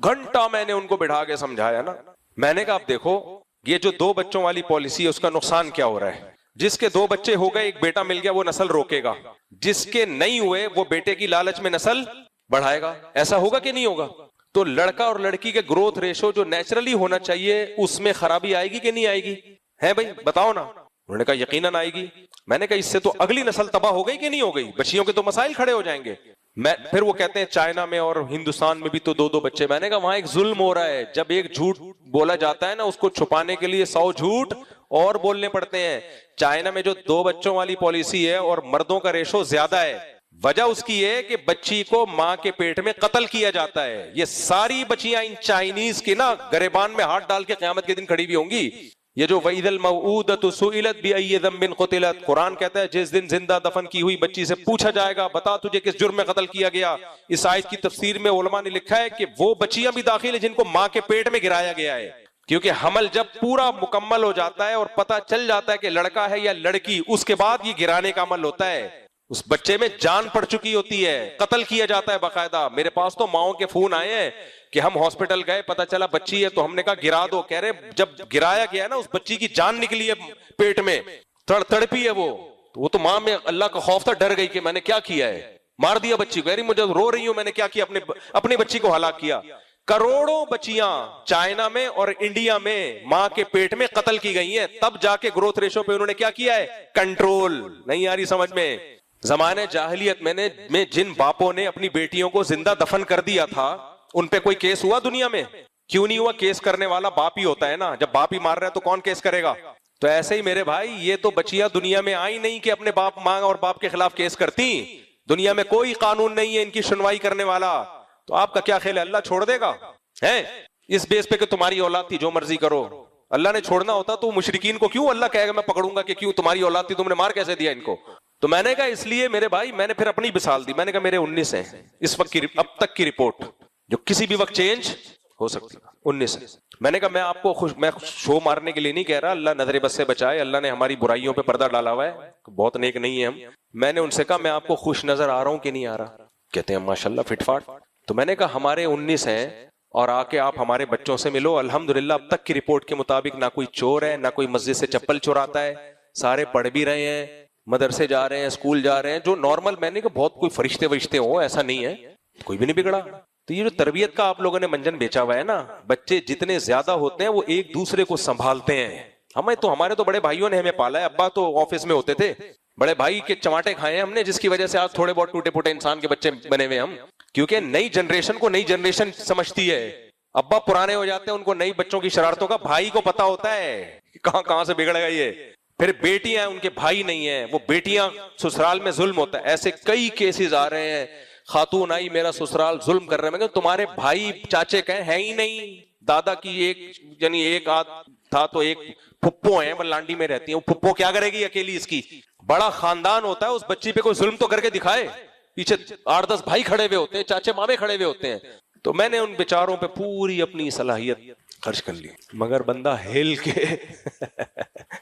S3: گھنٹہ میں نے ان کو بٹھا کے سمجھایا نا. میں نے کہا آپ دیکھو یہ جو 2 بچوں والی پالیسی ہے اس کا نقصان کیا ہو رہا ہے. جس کے 2 بچے ہو گئے, ایک بیٹا مل گیا, وہ نسل روکے گا. جس کے نہیں ہوئے وہ بیٹے کی لالچ میں نسل بڑھائے گا. ایسا ہوگا کہ نہیں ہوگا؟ تو لڑکا اور لڑکی کے گروتھ ریشو جو نیچرلی ہونا چاہیے اس میں خرابی آئے گی کہ نہیں آئے گی؟ ہے بھائی بتاؤ نا. انہوں نے کہا یقیناً آئے گی. میں نے کہا اس سے تو اگلی نسل تباہ ہو گئی کہ نہیں ہو گئی, بچیوں کے تو مسائل کھڑے ہو جائیں گے. پھر وہ کہتے ہیں چائنا میں اور ہندوستان میں بھی تو 2 بچے. میں نے کہا وہاں ایک ظلم ہو رہا ہے, جب ایک جھوٹ بولا جاتا ہے نا اس کو چھپانے کے لیے 100 جھوٹ اور بولنے پڑتے ہیں. چائنا میں جو 2 بچوں والی پالیسی ہے اور مردوں کا ریشو زیادہ ہے, وجہ اس کی ہے کہ بچی کو ماں کے پیٹ میں قتل کیا جاتا ہے. یہ ساری بچیاں ان چائنیز کی نا گریبان میں ہاتھ ڈال کے قیامت کے دن کھڑی بھی ہوں گی. یہ جو وَإِذَا الْمَوْءُودَةُ سُئِلَتْ بِأَيِّ ذَنبٍ قُتِلَتْ, قرآن کہتا ہے جس دن زندہ دفن کی ہوئی بچی سے پوچھا جائے گا بتا تجھے کس جرم میں قتل کیا گیا. اس آیت کی تفسیر میں علماء نے لکھا ہے کہ وہ بچیاں بھی داخل ہیں جن کو ماں کے پیٹ میں گرایا گیا ہے, کیونکہ حمل جب پورا مکمل ہو جاتا ہے اور پتہ چل جاتا ہے کہ لڑکا ہے یا لڑکی, اس کے بعد یہ گرانے کا عمل ہوتا ہے. اس بچے میں جان پڑ چکی ہوتی ہے, قتل کیا جاتا ہے باقاعدہ. میرے پاس تو ماؤں کے فون آئے ہیں کہ ہم ہاسپٹل گئے, پتہ چلا بچی ہے, تو ہم نے کہا گرا دو. کہہ رہے جب گرایا گیا نا اس بچی کی جان نکلی ہے پیٹ میں, تڑپی ہے وہ تو ماں میں اللہ کا خوف تھا, ڈر گئی کہ میں نے کیا کیا ہے, مار دیا بچی کو. کہہ رہی مجھے رو رہی ہوں, میں نے کیا کیا, اپنی بچی کو ہلاک کیا. کروڑوں بچیاں چائنا میں اور انڈیا میں ماں کے پیٹ میں قتل کی گئی ہیں, تب جا کے گروتھ ریشو پہ انہوں نے کیا کیا ہے, کنٹرول. نہیں آ رہی سمجھ میں؟ زمانے جاہلیت میں جن باپوں نے اپنی بیٹیوں کو زندہ دفن کر دیا تھا ان پہ کوئی کیس ہوا دنیا میں؟ کیوں نہیں ہوا؟ کیس کرنے والا باپ ہی ہوتا ہے نا. جب باپ ہی مار رہا ہے تو کون کیس کرے گا؟ تو ایسے ہی میرے بھائی یہ تو بچیاں دنیا میں آئی نہیں کہ اپنے باپ ماں اور باپ کے خلاف کیس کرتی. دنیا میں کوئی قانون نہیں ہے ان کی سنوائی کرنے والا. تو آپ کا کیا خیال ہے اللہ چھوڑ دے گا ہے اس بیس پہ کہ تمہاری اولاد تھی جو مرضی کرو؟ اللہ نے چھوڑنا ہوتا تو مشرکین کو کیوں اللہ کہے گا میں پکڑوں گا کہ کیوں تمہاری اولاد تھی تم نے مار کیسے دیا ان کو؟ تو میں نے کہا اس لیے میرے بھائی میں نے پھر اپنی مثال دی. میں نے کہا میرے 19 ہیں اس وقت کی, اب تک کی رپورٹ جو کسی بھی وقت چینج ہو سکتی, 19 ہے. میں نے کہا میں آپ کو میں شو مارنے کے لیے نہیں کہہ رہا, اللہ نظر بس سے بچائے, اللہ نے ہماری برائیوں پہ پردہ ڈالا ہوا ہے, بہت نیک نہیں ہے ہم. میں نے ان سے کہا میں آپ کو خوش نظر آ رہا ہوں کہ نہیں آ رہا؟ کہتے ہیں ماشاءاللہ فٹ فاٹ. تو میں نے کہا ہمارے 19 ہیں اور آ کے آپ ہمارے بچوں سے ملو, الحمدللہ اب تک کی رپورٹ کے مطابق نہ کوئی چور ہے, نہ کوئی مسجد سے چپل چوراتا ہے, سارے پڑھ بھی رہے ہیں, مدرسے جا رہے ہیں, اسکول جا رہے ہیں, جو نارمل. میں نے کہا بہت کوئی فرشتے ورشتے ہوں, ایسا نہیں ہے, کوئی بھی نہیں بگڑا. تو یہ جو تربیت کا آپ لوگوں نے منجن بیچا ہوا ہے نا, بچے جتنے زیادہ ہوتے ہیں وہ ایک دوسرے کو سنبھالتے ہیں, ہمارے تو بڑے بھائیوں نے ہمیں پالا ہے, ابا تو آفس میں ہوتے تھے, بڑے بھائی کے چماٹے کھائے ہیں ہم نے, جس کی وجہ سے آج تھوڑے بہت ٹوٹے پھوٹے انسان کے بچے بنے ہوئے ہم, کیونکہ نئی جنریشن کو نئی جنریشن سمجھتی ہے. ابا پرانے ہو جاتے ہیں, ان کو نئی بچوں کی شرارتوں کا, بھائی کو پتا ہوتا ہے کہاں سے بگڑ گا یہ. پھر بیٹیاں, ان کے بھائی نہیں ہیں, وہ بیٹیاں سسرال میں ظلم ہوتا ہے. ایسے کئی کیسز آ رہے ہیں, خاتون آئی میرا سسرال ظلم کر رہے ہیں, میں کہ تمہارے بھائی چاچے کہیں ہیں ہی نہیں, دادا کی ایک آدھ تھا تو ایک پھپھو ہیں لانڈی میں رہتی ہیں, وہ پھپھو کیا کرے گی اکیلی, اس کی بڑا خاندان ہوتا ہے, اس بچی پہ کوئی ظلم تو کر کے دکھائے, پیچھے 8-10 بھائی کھڑے ہوئے ہوتے ہیں, چاچے مامے کھڑے ہوئے ہوتے ہیں. تو میں نے ان بیچاروں پہ پوری اپنی صلاحیت خرچ کر لی, مگر بندہ ہل کے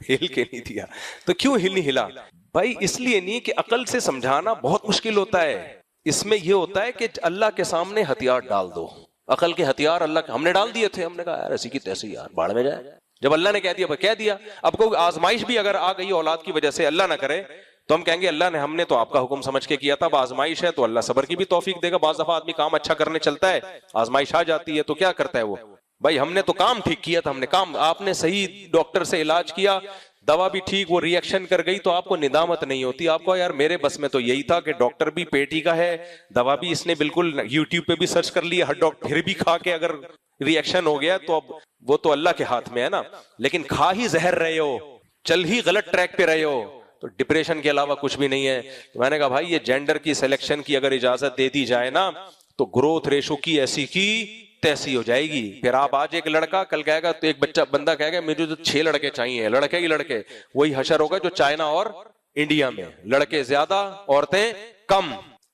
S3: نہیں دیا. تو کیوں نہیں ہلا بھائی؟ اس لیے نہیں کہ عقل سے سمجھانا بہت مشکل ہوتا ہے. اس میں یہ ہوتا ہے کہ اللہ کے سامنے ہتھیار ڈال دو. عقل کے ہتھیار اللہ ہم نے ڈال دیے تھے, ہم نے کہا یار ایسی کی تیسی, یار باڑ میں جائے. جب اللہ نے کہہ دیا کہہ دیا. اب کوئی آزمائش بھی اگر آ گئی اولاد کی وجہ سے, اللہ نہ کرے, تو ہم کہیں گے اللہ نے, ہم نے تو آپ کا حکم سمجھ کے کیا تھا, اب آزمائش ہے تو اللہ صبر کی بھی توفیق دے گا. بعض دفعہ آدمی کام اچھا کرنے چلتا ہے, آزمائش آ جاتی ہے, تو کیا کرتا ہے وہ, بھائی ہم نے تو کام ٹھیک کیا تھا, ہم نے کام, آپ نے صحیح ڈاکٹر سے علاج کیا, دوا بھی ٹھیک, وہ ری ایکشن کر گئی, تو آپ کو ندامت نہیں ہوتی, آپ کو یار میرے بس میں تو یہی تھا کہ ڈاکٹر بھی پیٹ ہی کا ہے, دوا بھی اس نے بالکل یوٹیوب پہ بھی سرچ کر لی, ہر ڈاکٹر پھر بھی کھا کے اگر ری ایکشن ہو گیا تو اب وہ تو اللہ کے ہاتھ میں ہے نا. لیکن کھا ہی زہر رہے ہو, چل ہی غلط ٹریک پہ رہے ہو, تو ڈپریشن کے علاوہ کچھ بھی نہیں ہے. تو میں نے کہا بھائی یہ جینڈر کی سلیکشن کی اگر اجازت دے دی جائے نا, تو گروتھ ریشو کی ایسی کی تیسی ہو جائے گی. پھر آپ آج ایک لڑکا, کل کہے گا, تو ایک بندہ کہے گا مجھے تو 6 لڑکے چاہیے, لڑکے ہی لڑکے. وہی حشر ہوگا جو چائنا اور انڈیا میں, لڑکے زیادہ عورتیں کم.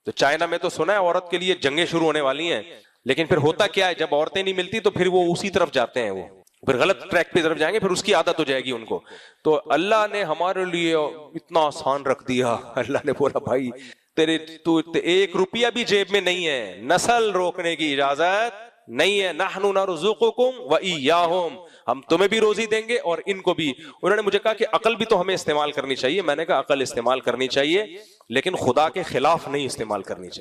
S3: تو چائنا میں تو سنا ہے عورت کے لیے جنگیں شروع ہونے والی ہیں, لیکن پھر ہوتا کیا ہے, جب عورتیں نہیں ملتی تو پھر وہ اسی طرف جاتے ہیں, وہ پھر غلط ٹریک پہ طرف جائیں گے, پھر اس کی عادت ہو جائے گی ان کو. تو اللہ نے ہمارے لیے اتنا آسان رکھ دیا. اللہ نے بولا بھائی تیرے تو 1 روپیہ بھی جیب میں نہیں ہے, نسل روکنے کی اجازت نہیں ہے. نحن نرزقکم وإیاہم, ہم تمہیں بھی روزی دیں گے اور ان کو بھی. انہوں نے مجھے کہا کہ عقل بھی تو ہمیں استعمال کرنی چاہیے. میں نے کہا عقل استعمال کرنی چاہیے, لیکن خدا کے خلاف نہیں استعمال کرنی چاہیے.